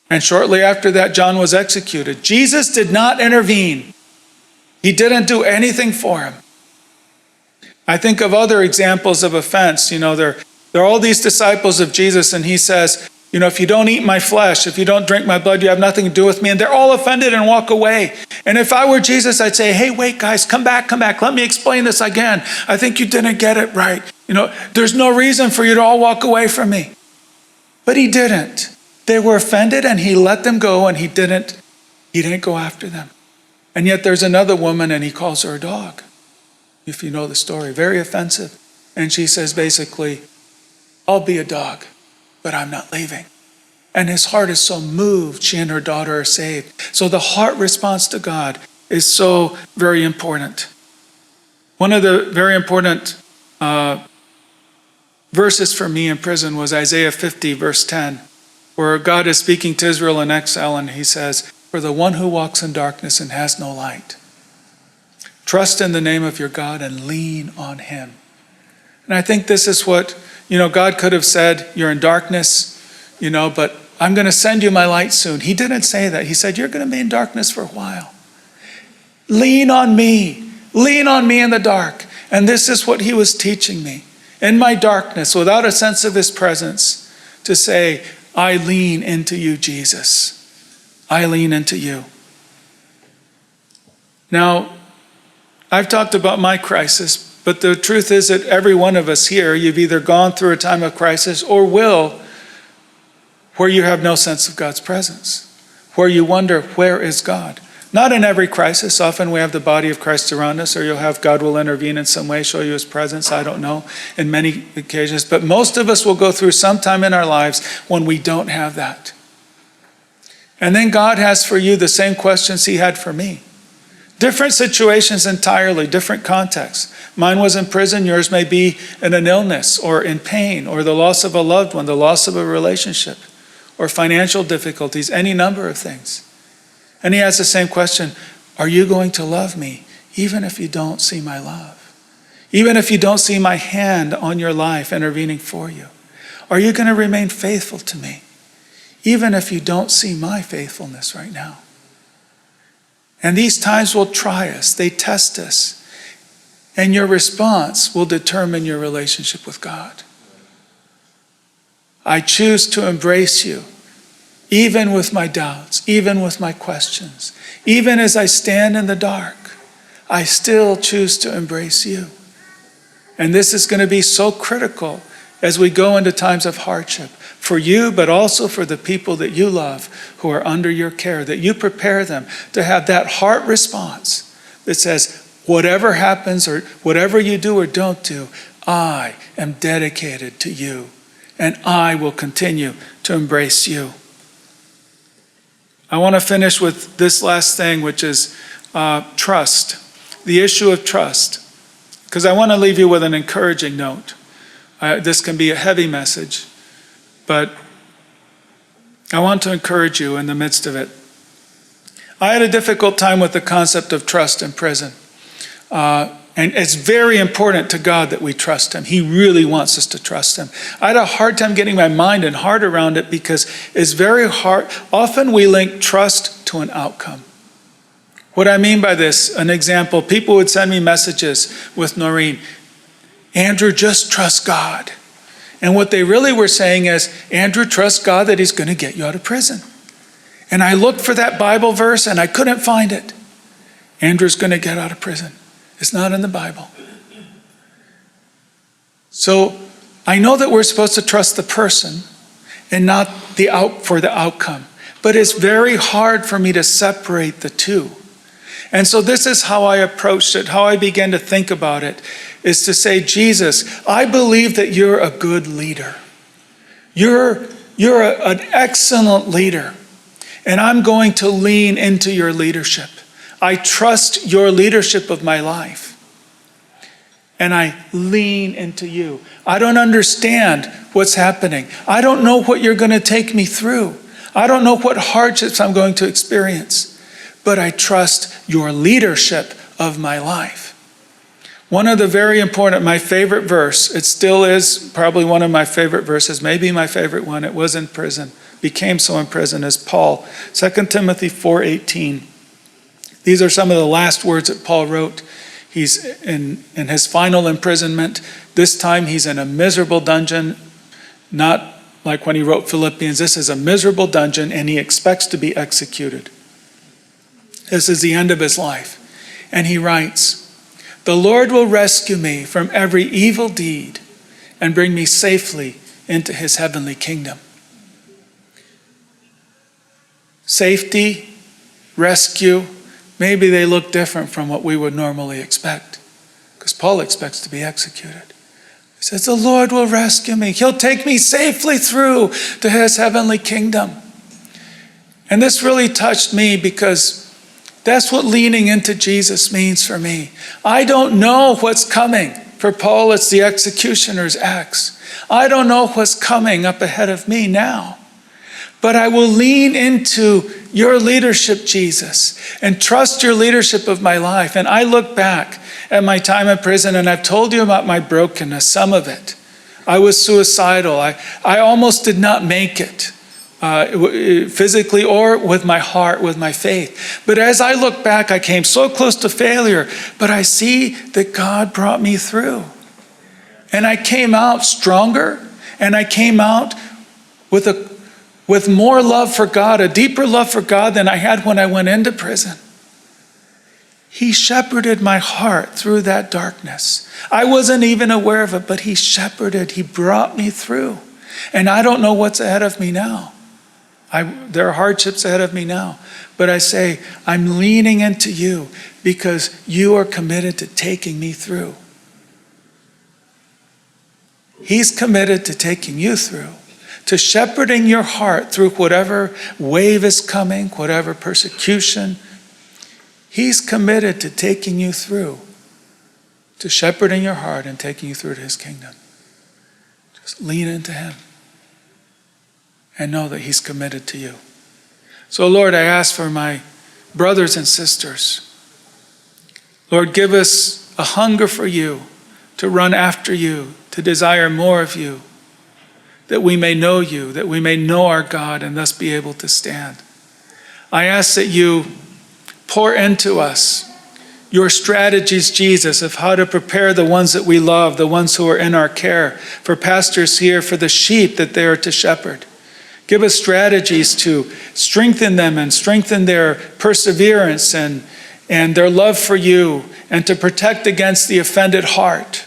And shortly after that, John was executed. Jesus did not intervene. He didn't do anything for him. I think of other examples of offense. There are all these disciples of Jesus, and he says, if you don't eat my flesh, if you don't drink my blood, you have nothing to do with me. And they're all offended and walk away. And if I were Jesus, I'd say, hey, wait, guys, come back. Let me explain this again. I think you didn't get it right. There's no reason for you to all walk away from me. But he didn't. They were offended and he let them go, and he didn't go after them. And yet there's another woman and he calls her a dog. If you know the story, very offensive. And she says basically, I'll be a dog, but I'm not leaving. And his heart is so moved, she and her daughter are saved. So the heart response to God is so very important. One of the very important verses for me in prison was Isaiah 50, verse 10, where God is speaking to Israel in exile, and he says, for the one who walks in darkness and has no light, trust in the name of your God and lean on him. And I think this is what, God could have said, you're in darkness, but I'm going to send you my light soon. He didn't say that. He said, you're going to be in darkness for a while. Lean on me. Lean on me in the dark. And this is what he was teaching me. In my darkness, without a sense of his presence, to say, I lean into you, Jesus. I lean into you. Now, I've talked about my crisis, but the truth is that every one of us here, you've either gone through a time of crisis or will, where you have no sense of God's presence, where you wonder, where is God? Not in every crisis. Often we have the body of Christ around us, or you'll have God will intervene in some way, show you his presence. I don't know, in many occasions. But most of us will go through some time in our lives when we don't have that. And then God has for you the same questions he had for me. Different situations entirely, different contexts. Mine was in prison, yours may be in an illness or in pain or the loss of a loved one, the loss of a relationship or financial difficulties, any number of things. And he has the same question, are you going to love me even if you don't see my love? Even if you don't see my hand on your life intervening for you? Are you going to remain faithful to me even if you don't see my faithfulness right now? And these times will try us, they test us, and your response will determine your relationship with God. I choose to embrace you, even with my doubts, even with my questions, even as I stand in the dark, I still choose to embrace you. And this is going to be so critical as we go into times of hardship for you, but also for the people that you love who are under your care, that you prepare them to have that heart response that says, whatever happens or whatever you do or don't do, I am dedicated to you and I will continue to embrace you. I want to finish with this last thing, which is trust, the issue of trust, because I want to leave you with an encouraging note. This can be a heavy message, but I want to encourage you in the midst of it. I had a difficult time with the concept of trust in prison. And it's very important to God that we trust him. He really wants us to trust him. I had a hard time getting my mind and heart around it because it's very hard. Often we link trust to an outcome. What I mean by this, an example, people would send me messages with Noreen, Andrew, just trust God. And what they really were saying is, Andrew, trust God that he's going to get you out of prison. And I looked for that Bible verse and I couldn't find it. Andrew's going to get out of prison. It's not in the Bible. So I know that we're supposed to trust the person and not for the outcome. But it's very hard for me to separate the two. And so this is how I approached it, how I began to think about it, is to say, Jesus, I believe that you're a good leader. You're an excellent leader, and I'm going to lean into your leadership. I trust your leadership of my life, and I lean into you. I don't understand what's happening. I don't know what you're going to take me through. I don't know what hardships I'm going to experience, but I trust your leadership of my life. One of the very important, my favorite verse, it still is probably one of my favorite verses, maybe my favorite one. It was in prison, became so in prison, as Paul, 2 Timothy 4:18. These are some of the last words that Paul wrote. He's in his final imprisonment. This time he's in a miserable dungeon, not like when he wrote Philippians. This is a miserable dungeon, and he expects to be executed. This is the end of his life. And he writes, "The Lord will rescue me from every evil deed and bring me safely into his heavenly kingdom." Safety, rescue, maybe they look different from what we would normally expect, because Paul expects to be executed. He says, the Lord will rescue me. He'll take me safely through to his heavenly kingdom. And this really touched me, because that's what leaning into Jesus means for me. I don't know what's coming. For Paul, it's the executioner's axe. I don't know what's coming up ahead of me now. But I will lean into your leadership, Jesus, and trust your leadership of my life. And I look back at my time in prison, and I've told you about my brokenness, some of it. I was suicidal. I almost did not make it. Physically or with my heart, with my faith. But as I look back, I came so close to failure, but I see that God brought me through. And I came out stronger, and I came out with more love for God, a deeper love for God than I had when I went into prison. He shepherded my heart through that darkness. I wasn't even aware of it, but he shepherded, he brought me through. And I don't know what's ahead of me now. There are hardships ahead of me now, but I say, I'm leaning into you because you are committed to taking me through. He's committed to taking you through, to shepherding your heart through whatever wave is coming, whatever persecution. He's committed to taking you through, to shepherding your heart and taking you through to his kingdom. Just lean into him. And know that he's committed to you. So Lord, I ask for my brothers and sisters. Lord, give us a hunger for you, to run after you, to desire more of you, that we may know you, that we may know our God and thus be able to stand. I ask that you pour into us your strategies, Jesus, of how to prepare the ones that we love, the ones who are in our care, for pastors here, for the sheep that they are to shepherd. Give us strategies to strengthen them and strengthen their perseverance and their love for you, and to protect against the offended heart.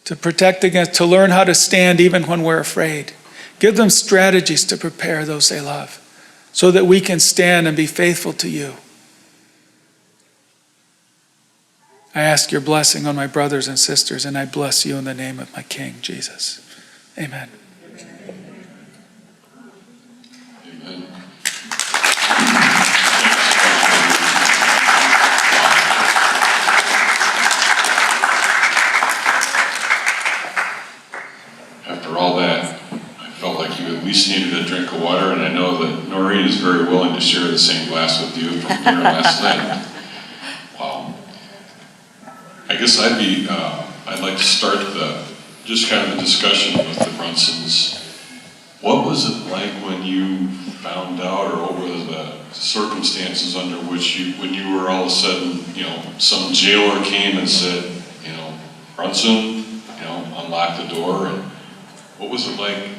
To learn how to stand even when we're afraid. Give them strategies to prepare those they love, so that we can stand and be faithful to you. I ask your blessing on my brothers and sisters, and I bless you in the name of my King, Jesus. Amen. After all that, I felt like you at least needed a drink of water, and I know that Noreen is very willing to share the same glass with you from dinner last night. Wow. I guess I'd like to start just kind of a discussion with the Brunsons. What was it like when you found out, or what were the circumstances under which when you were all of a sudden, some jailer came and said, Brunson, unlock the door, and what was it like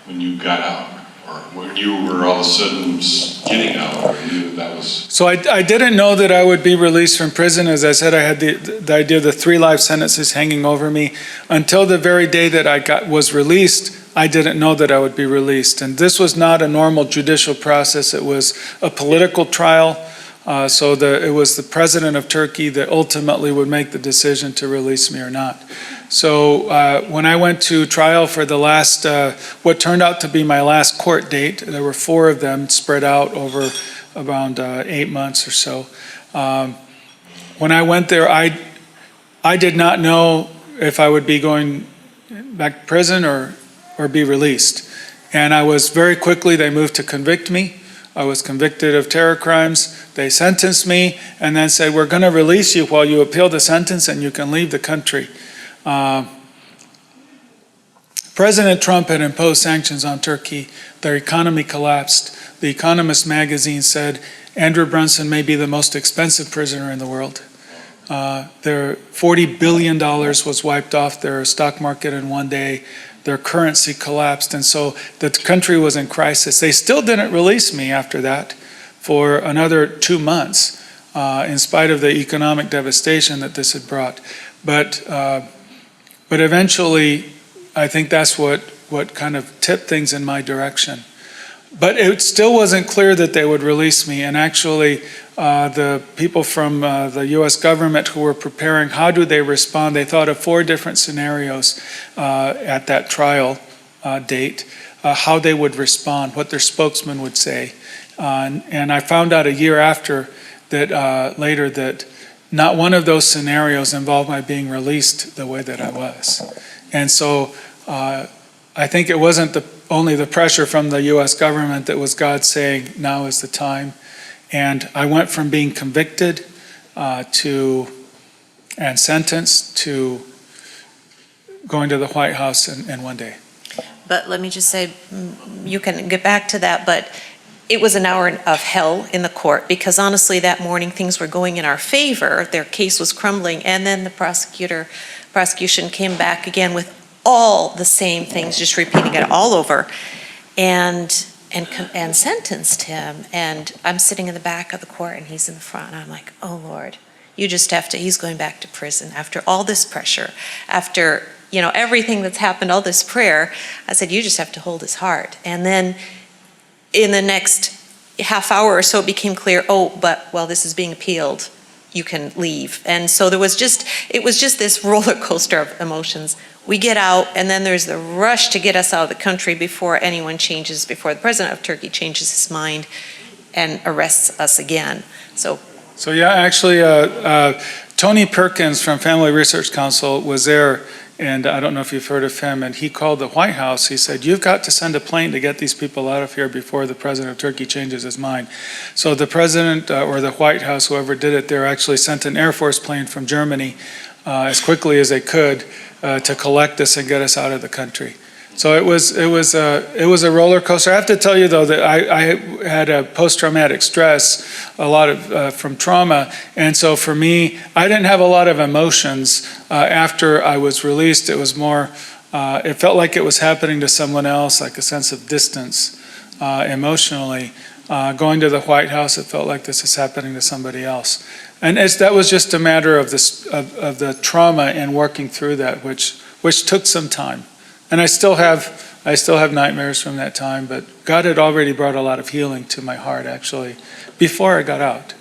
when you got out, or when you were all of a sudden getting out, or you knew that was... So I didn't know that I would be released from prison. As I said, I had the idea of the 3 life sentences hanging over me. Until the very day that I was released, I didn't know that I would be released. And this was not a normal judicial process. It was a political trial. So it was the president of Turkey that ultimately would make the decision to release me or not. So when I went to trial for the last, what turned out to be my last court date, there were 4 of them spread out over around 8 months or so. When I went there, I did not know if I would be going back to prison or be released. And I was very quickly, they moved to convict me. I was convicted of terror crimes. They sentenced me and then said, we're going to release you while you appeal the sentence and you can leave the country. President Trump had imposed sanctions on Turkey. Their economy collapsed. The Economist magazine said Andrew Brunson may be the most expensive prisoner in the world. Their $40 billion was wiped off their stock market in one day. Their currency collapsed, and so the country was in crisis. They still didn't release me after that for another 2 months, in spite of the economic devastation that this had brought. But eventually, I think that's what kind of tipped things in my direction. But it still wasn't clear that they would release me. And actually, the people from the U.S. government who were preparing, how do they respond? They thought of 4 different scenarios at that trial date, how they would respond, what their spokesman would say. And I found out a year after that, later, that not one of those scenarios involved my being released the way that I was. And so I think it wasn't only the pressure from the U.S. government that was God saying, now is the time. And I went from being convicted and sentenced to going to the White House in one day. But let me just say, you can get back to that, but it was an hour of hell in the court, because honestly that morning things were going in our favor. Their case was crumbling, and then the prosecution came back again with all the same things, just repeating it all over, and sentenced him. And I'm sitting in the back of the court and he's in the front, and I'm like, oh Lord, you just have to, he's going back to prison after all this pressure, after everything that's happened, all this prayer. I said, you just have to hold his heart. And then in the next half hour or so it became clear, well, this is being appealed, you can leave. And so it was just this roller coaster of emotions. We get out, and then there's the rush to get us out of the country before the president of Turkey changes his mind and arrests us again. So yeah, actually, Tony Perkins from Family Research Council was there, and I don't know if you've heard of him, and he called the White House. He said, you've got to send a plane to get these people out of here before the president of Turkey changes his mind. So the president or the White House, whoever did it there, actually sent an Air Force plane from Germany as quickly as they could to collect us and get us out of the country. So it was a roller coaster. I have to tell you though that I had a post-traumatic stress, a lot of from trauma, and so for me, I didn't have a lot of emotions after I was released. It was more, it felt like it was happening to someone else, like a sense of distance emotionally. Going to the White House, it felt like this is happening to somebody else. And that was just a matter of the trauma and working through that, which took some time. And I still have nightmares from that time, but God had already brought a lot of healing to my heart, actually, before I got out.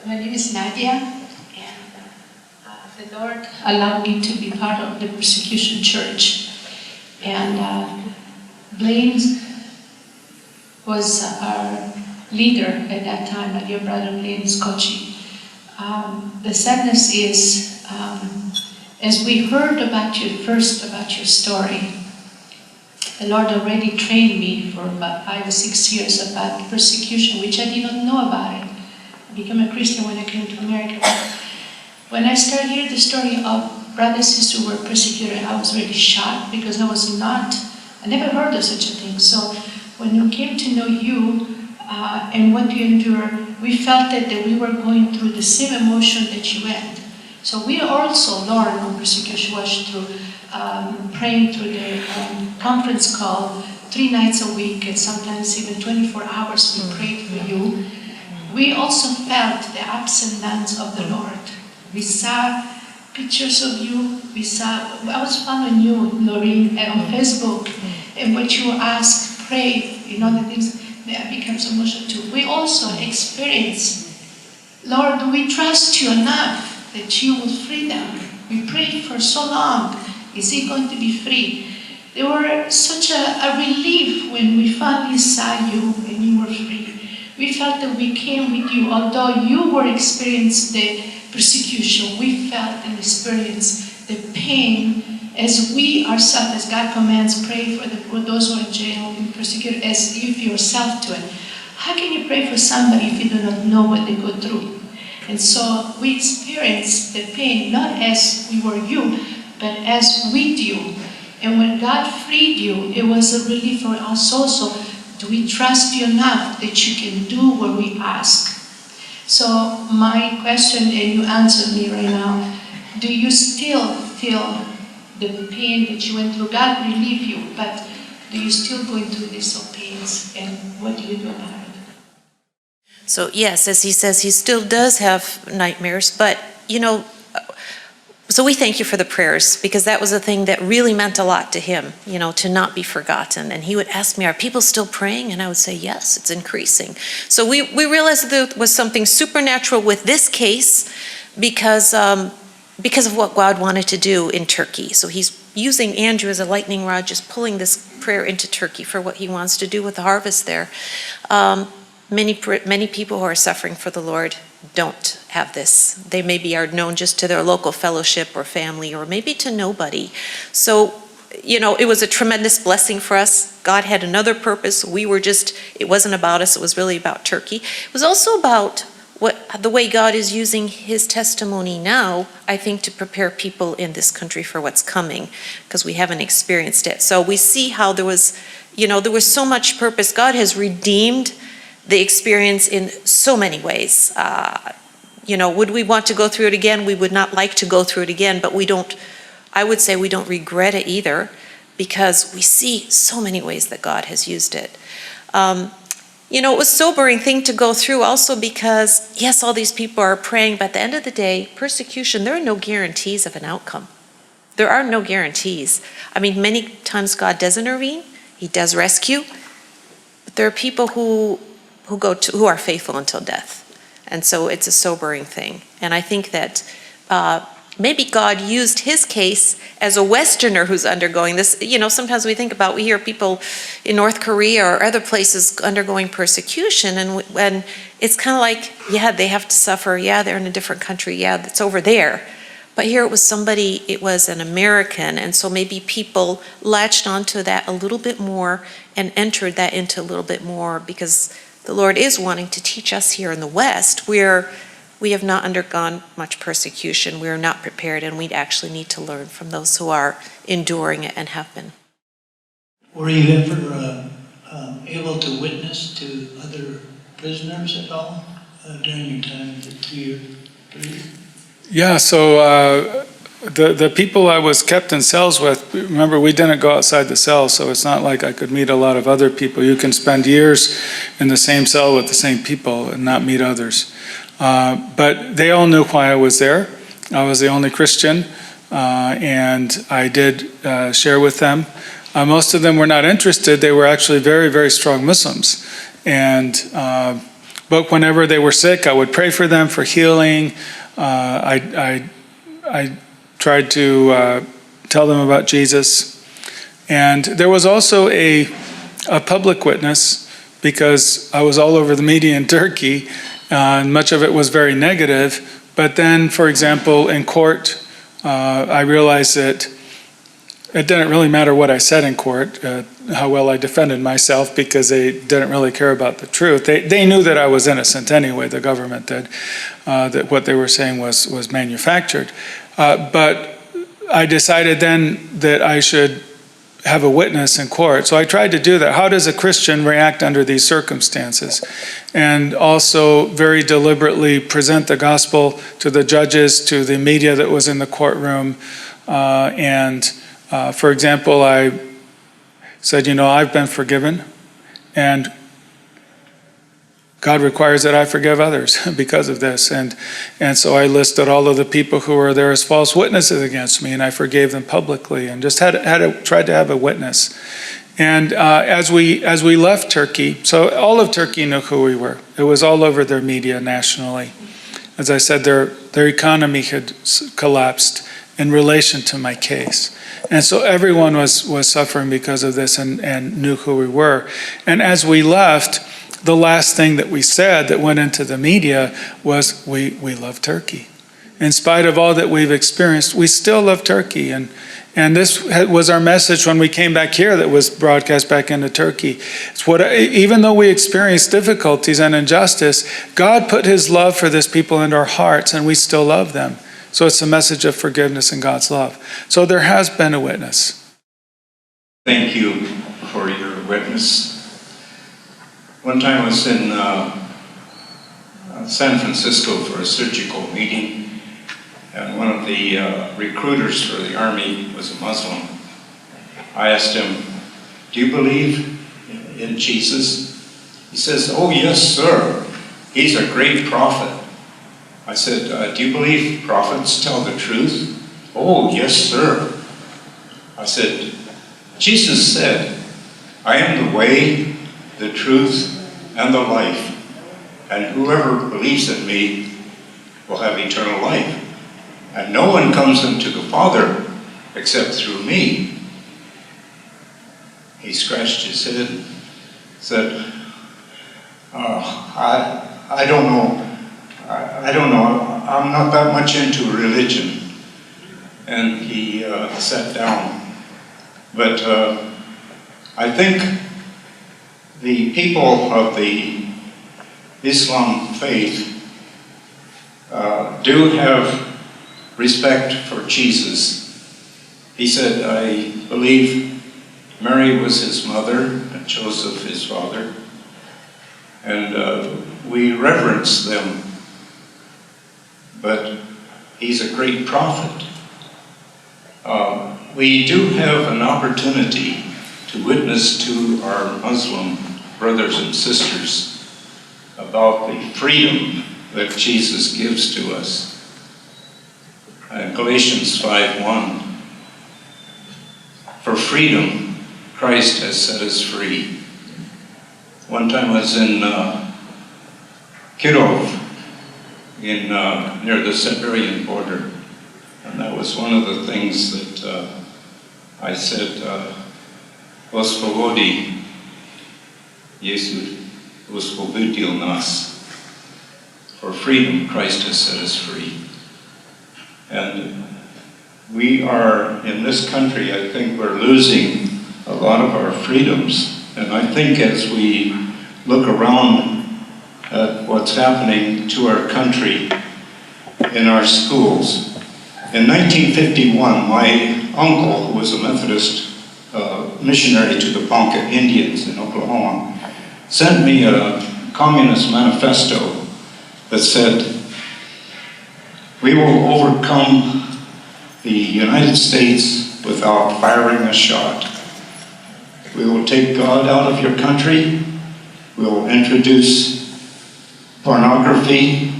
My name is Nadia, and the Lord allowed me to be part of the persecution church. And Blaine was our leader at that time, my dear brother Blaine Scotchy. The sadness is, as we heard about your story, the Lord already trained me for about 5 or 6 years about persecution, which I did not know about it. I became a Christian when I came to America. When I started hearing the story of brothers and sisters who were persecuted, I was really shocked, because I never heard of such a thing. So when we came to know you and what you endured, we felt that we were going through the same emotion that you had. So we also learned on persecution was through praying through the conference call 3 nights a week, and sometimes even 24 hours we prayed for you. We also felt the ups and downs of the Lord. We saw pictures of you. I was following you, Noreen, on Facebook, and what you asked, prayed, the things that becomes emotional too. We also experienced, Lord, we trust you enough that you will free them. We prayed for so long. Is he going to be free? They were such a relief when we finally saw you and you were free. We felt that we came with you. Although you were experiencing the persecution, we felt and experienced the pain as we ourselves, as God commands, pray for those who are in jail and persecuted as if yourself do it. How can you pray for somebody if you do not know what they go through? And so we experienced the pain, not as we were you, but as with you. And when God freed you, it was a relief for us also. Do we trust you enough that you can do what we ask? So my question, and you answered me right now, do you still feel the pain that you went through? God relieved you, but do you still going through these pains? And what do you do about it? So yes, as he says, he still does have nightmares, but so we thank you for the prayers, because that was a thing that really meant a lot to him, to not be forgotten. And he would ask me, are people still praying? And I would say, yes, it's increasing. So we realized that there was something supernatural with this case because of what God wanted to do in Turkey. So he's using Andrew as a lightning rod, just pulling this prayer into Turkey for what he wants to do with the harvest there. Many people who are suffering for the Lord don't have this. They maybe are known just to their local fellowship or family, or maybe to nobody. So, it was a tremendous blessing for us. God had another purpose. It wasn't about us. It was really about Turkey. It was also about the way God is using his testimony now, I think, to prepare people in this country for what's coming, because we haven't experienced it. So we see how there was so much purpose. God has redeemed the experience in so many ways. Would we want to go through it again? We would not like to go through it again, but I would say we don't regret it either, because we see so many ways that God has used it. It was a sobering thing to go through also because, yes, all these people are praying, but at the end of the day, persecution, there are no guarantees of an outcome. There are no guarantees. Many times God does intervene, he does rescue, but there are people who are faithful until death. And so it's a sobering thing. And I think that maybe God used his case as a Westerner who's undergoing this. Sometimes we hear people in North Korea or other places undergoing persecution, and it's kind of like, yeah, they have to suffer. Yeah, they're in a different country. Yeah, it's over there. But here it was an American, and so maybe people latched onto that a little bit more and entered that into a little bit more, because the Lord is wanting to teach us here in the West, where we have not undergone much persecution. We are not prepared, and we actually need to learn from those who are enduring it and have been. Were you ever able to witness to other prisoners at all during your time, the 2-year period? Yeah, so the people I was kept in cells with, remember, we didn't go outside the cell, so it's not like I could meet a lot of other people. You can spend years in the same cell with the same people and not meet others. But they all knew why I was there. I was the only Christian, and I did share with them. Most of them were not interested. They were actually very, very strong Muslims. But whenever they were sick, I would pray for them for healing. I tried to tell them about Jesus. And there was also a public witness, because I was all over the media in Turkey, and much of it was very negative. But then, for example, in court, I realized that it didn't really matter what I said in court, how well I defended myself, because they didn't really care about the truth. They knew that I was innocent anyway, the government did, that what they were saying was manufactured. But I decided then that I should have a witness in court. So I tried to do that. How does a Christian react under these circumstances? And also very deliberately present the gospel to the judges, to the media that was in the courtroom. For example, I said, I've been forgiven, and God requires that I forgive others because of this. And so I listed all of the people who were there as false witnesses against me, and I forgave them publicly, and just tried to have a witness. And as we left Turkey, so all of Turkey knew who we were. It was all over their media nationally. As I said, their economy had collapsed in relation to my case. And so everyone was suffering because of this and knew who we were. And as we left, the last thing that we said that went into the media was, we love Turkey. In spite of all that we've experienced, we still love Turkey. And this was our message when we came back here that was broadcast back into Turkey. It's even though we experienced difficulties and injustice, God put his love for this people into our hearts, and we still love them. So it's a message of forgiveness and God's love. So there has been a witness. Thank you for your witness. One time I was in San Francisco for a surgical meeting, and one of the recruiters for the Army was a Muslim. I asked him, "Do you believe in Jesus?" He says, "Oh, yes, sir. He's a great prophet." I said, "Do you believe prophets tell the truth?" "Oh, yes, sir." I said, "Jesus said, 'I am the way, the truth, and the life, and whoever believes in me will have eternal life. And no one comes unto the Father except through me.'" He scratched his head and said, I don't know. I don't know. I'm not that much into religion." And he sat down. But I think the people of the Islam faith do have respect for Jesus. He said, "I believe Mary was his mother and Joseph his father, and we reverence them. But he's a great prophet." We do have an opportunity to witness to our Muslim brothers and sisters about the freedom that Jesus gives to us. Galatians 5:1, "For freedom, Christ has set us free." One time I was in Kirov, near the Siberian border, and that was one of the things that I said, "Господи, Иисус освободил нас." For freedom, Christ has set us free. And we are, in this country, I think we're losing a lot of our freedoms. And I think as we look around at what's happening to our country in our schools. In 1951, my uncle, who was a Methodist missionary to the Ponca Indians in Oklahoma, sent me a communist manifesto that said, "We will overcome the United States without firing a shot. We will take God out of your country. We will introduce pornography,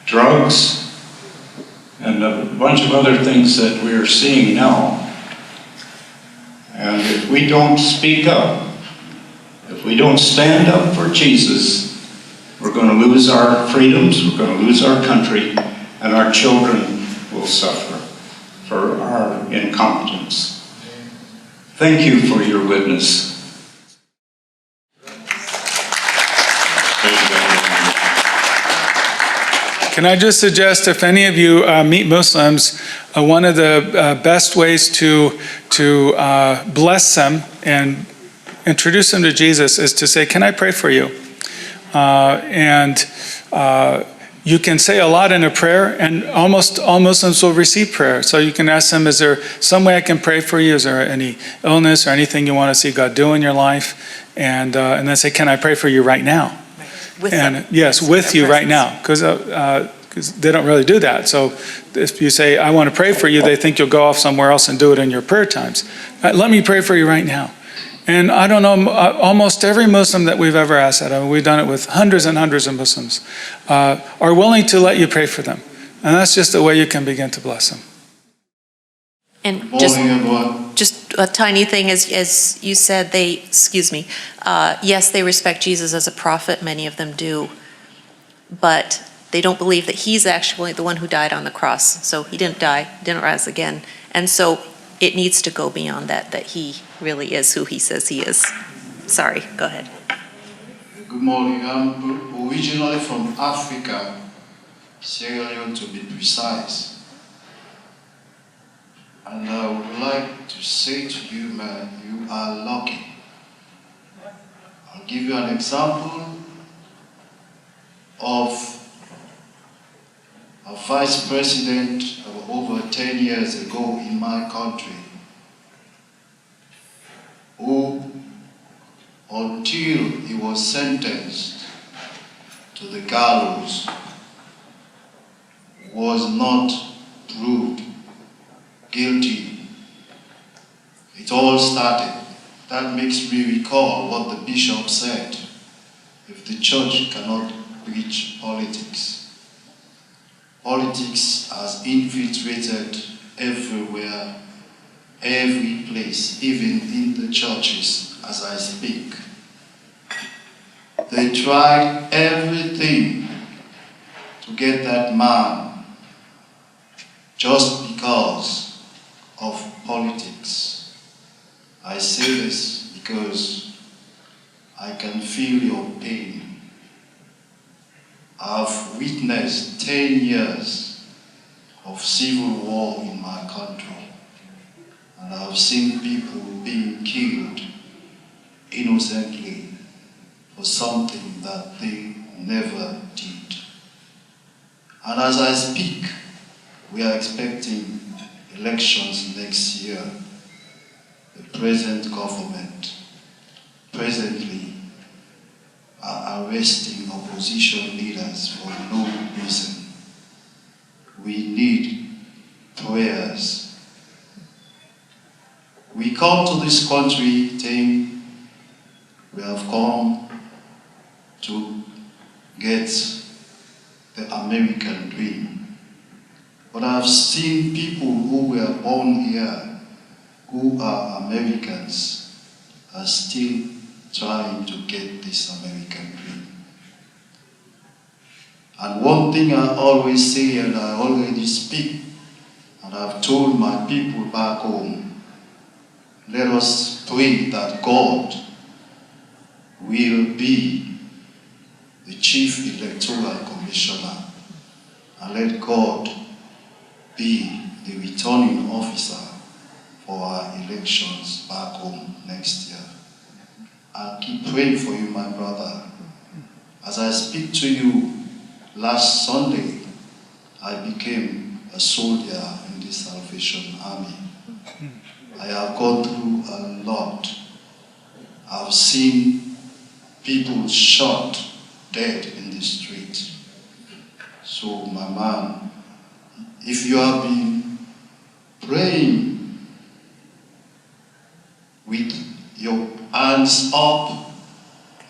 drugs, and a bunch of other things that we're seeing now. And if we don't speak up, if we don't stand up for Jesus, we're going to lose our freedoms, we're going to lose our country, and our children will suffer for our incompetence." Thank you for your witness. Can I just suggest, if any of you meet Muslims, one of the best ways to bless them and introduce them to Jesus is to say, "Can I pray for you?" You can say a lot in a prayer, and almost all Muslims will receive prayer. So you can ask them, "Is there some way I can pray for you? Is there any illness or anything you want to see God do in your life?" And then say, "Can I pray for you right now?" With And them. yes, with you right now, because they don't really do that. So if you say, "I want to pray for you," they think you'll go off somewhere else and do it in your prayer times. Let me pray for you right now. And I don't know, almost every Muslim that we've ever asked that, I mean, we've done it with hundreds and hundreds of Muslims, are willing to let you pray for them. And that's just the way you can begin to bless them. And Morning, everyone. just a tiny thing, as you said, yes, they respect Jesus as a prophet, many of them do, but they don't believe that he's actually the one who died on the cross. So he didn't die, didn't rise again. And so it needs to go beyond that he really is who he says he is. Sorry, go ahead. Good morning. I'm originally from Africa, Sierra Leone to be precise. And I would like to say to you, man, you are lucky. I'll give you an example of a vice president over 10 years ago in my country who, until he was sentenced to the gallows, was not proved guilty. It all started. That makes me recall what the bishop said. If the church cannot preach politics, politics has infiltrated everywhere, every place, even in the churches as I speak. They tried everything to get that man just because of politics. I say this because I can feel your pain. I've witnessed 10 years of civil war in my country, and I've seen people being killed innocently for something that they never did. And as I speak, we are expecting elections next year. The present government presently are arresting opposition leaders for no reason. We need prayers. We come to this country saying we have come to get the American dream. But I've seen people who were born here, who are Americans, are still trying to get this American dream. And one thing I always say, and I already speak, and I've told my people back home, let us pray that God will be the Chief Electoral Commissioner, and let God be the returning officer for our elections back home next year. I'll keep praying for you, my brother. As I speak to you, last Sunday, I became a soldier in the Salvation Army. I have gone through a lot. I've seen people shot dead in the street. So, my man, if you have been praying with your hands up,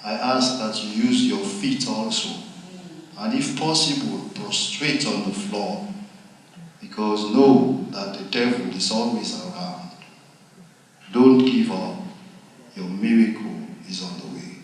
I ask that you use your feet also. And if possible, prostrate on the floor. Because know that the devil is always around. Don't give up. Your miracle is on the way.